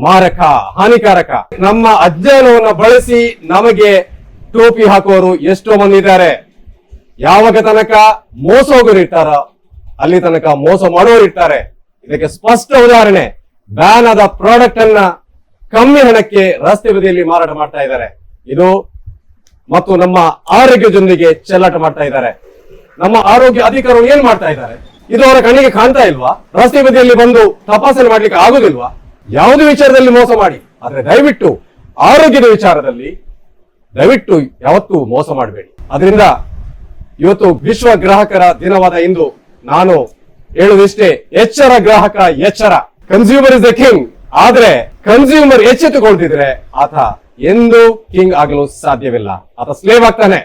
ಮಾರಕ, ಹಾನಿಕಾರಕ. ನಮ್ಮ ಅಜ್ಞಾನವನ್ನ ಬಳಸಿ ನಮಗೆ ಟೋಪಿ ಹಾಕುವವರು ಎಷ್ಟೋ ಮಂದಿ ಇದ್ದಾರೆ. ಯಾವಾಗ ತನಕ ಮೋಸ ಹೋಗೋರು ಇರ್ತಾರ, ಅಲ್ಲಿ ತನಕ ಮೋಸ ಮಾಡೋರು ಇರ್ತಾರೆ. ಇದಕ್ಕೆ ಸ್ಪಷ್ಟ ಉದಾಹರಣೆ, ಬ್ಯಾನ್ ಆದ ಪ್ರಾಡಕ್ಟ್ ಅನ್ನ ಕಮ್ಮಿ ಹಣಕ್ಕೆ ರಸ್ತೆ ಬದಿಯಲ್ಲಿ ಮಾರಾಟ ಮಾಡ್ತಾ ಇದ್ದಾರೆ. ಇದು ಮತ್ತು ನಮ್ಮ ಆರೋಗ್ಯದೊಂದಿಗೆ ಚೆಲ್ಲಾಟ ಮಾಡ್ತಾ ಇದ್ದಾರೆ. ನಮ್ಮ ಆರೋಗ್ಯ ಅಧಿಕಾರಿಗಳು ಏನ್ ಮಾಡ್ತಾ ಇದ್ದಾರೆ? ಇದು ಅವರ ಕಣ್ಣಿಗೆ ಕಾಣ್ತಾ ಇಲ್ವಾ? ರಸ್ತೆ ಬದಿಯಲ್ಲಿ ಬಂದು ತಪಾಸಣೆ ಮಾಡ್ಲಿಕ್ಕೆ ಆಗುದಿಲ್ವಾ? ಯಾವುದೇ ವಿಚಾರದಲ್ಲಿ ಮೋಸ ಮಾಡಿ, ಆದ್ರೆ ದಯವಿಟ್ಟು ಆರೋಗ್ಯದ ವಿಚಾರದಲ್ಲಿ ದಯವಿಟ್ಟು ಯಾವತ್ತೂ ಮೋಸ ಮಾಡಬೇಡಿ. ಅದರಿಂದ ಇವತ್ತು ವಿಶ್ವ ಗ್ರಾಹಕರ ದಿನವಾದ ಇಂದು ನಾನು ಹೇಳುವುದಿಷ್ಟೇ, ಎಚ್ಚರ ಗ್ರಾಹಕ ಎಚ್ಚರ. Consumer is the king. ಆದ್ರೆ ಕನ್ಸ್ಯೂಮರ್ ಎಚ್ಚೆತ್ತುಕೊಳ್ತಿದ್ರೆ ಆತ ಎಂದೂ ಕಿಂಗ್ ಆಗಲು ಸಾಧ್ಯವಿಲ್ಲ, ಆತ ಸ್ಲೇವ್ ಆಗ್ತಾನೆ.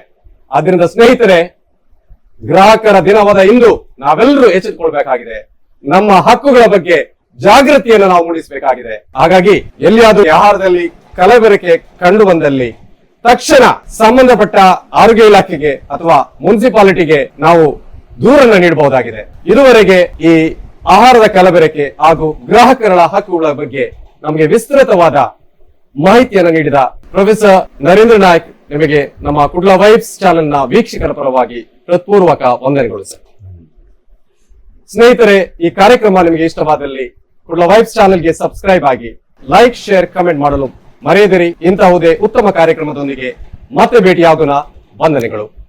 ಆದ್ರಿಂದ ಸ್ನೇಹಿತರೆ, ಗ್ರಾಹಕರ ದಿನವಾದ ಇಂದು ನಾವೆಲ್ಲರೂ ಎಚ್ಚೆತ್ತುಕೊಳ್ಬೇಕಾಗಿದೆ. ನಮ್ಮ ಹಕ್ಕುಗಳ ಬಗ್ಗೆ ಜಾಗೃತಿಯನ್ನು ನಾವು ಮೂಡಿಸಬೇಕಾಗಿದೆ. ಹಾಗಾಗಿ ಎಲ್ಲಿಯಾದ್ರೂ ಆಹಾರದಲ್ಲಿ ಕಲಬೆರಕೆ ಕಂಡು ಬಂದಲ್ಲಿ ತಕ್ಷಣ ಸಂಬಂಧಪಟ್ಟ ಆರೋಗ್ಯ ಇಲಾಖೆಗೆ ಅಥವಾ ಮುನ್ಸಿಪಾಲಿಟಿಗೆ ನಾವು ದೂರನ್ನ ನೀಡಬಹುದಾಗಿದೆ. ಇದುವರೆಗೆ ಈ ಆಹಾರದ ಕಲಬೆರಕೆ ಹಾಗೂ ಗ್ರಾಹಕರ ಹಕ್ಕುಗಳ ಬಗ್ಗೆ ನಮಗೆ ವಿಸ್ತೃತವಾದ ಮಾಹಿತಿಯನ್ನು ನೀಡಿದ ಪ್ರೊಫೆಸರ್ ನರೇಂದ್ರ ನಾಯ್ಕ್ ನಿಮಗೆ ನಮ್ಮ ಕುಡ್ಲ ವೈಬ್ಸ್ ಚಾನೆಲ್ ನ ವೀಕ್ಷಕರ ಪರವಾಗಿ ಹೃತ್ಪೂರ್ವಕ ವಂದನೆಗಳು ಸರ್. ಸ್ನೇಹಿತರೆ, ಈ ಕಾರ್ಯಕ್ರಮ ನಿಮಗೆ ಇಷ್ಟವಾದಲ್ಲಿ ಕುಡ್ಲ ವೈಬ್ಸ್ ಚಾನೆಲ್ಗೆ ಸಬ್ಸ್ಕ್ರೈಬ್ ಆಗಿ, ಲೈಕ್, ಶೇರ್, ಕಮೆಂಟ್ ಮಾಡಲು ಮರೆಯದಿರಿ. ಇಂತಹುದೇ ಉತ್ತಮ ಕಾರ್ಯಕ್ರಮದೊಂದಿಗೆ ಮತ್ತೆ ಭೇಟಿಯಾಗೋಣ. ವಂದನೆಗಳು.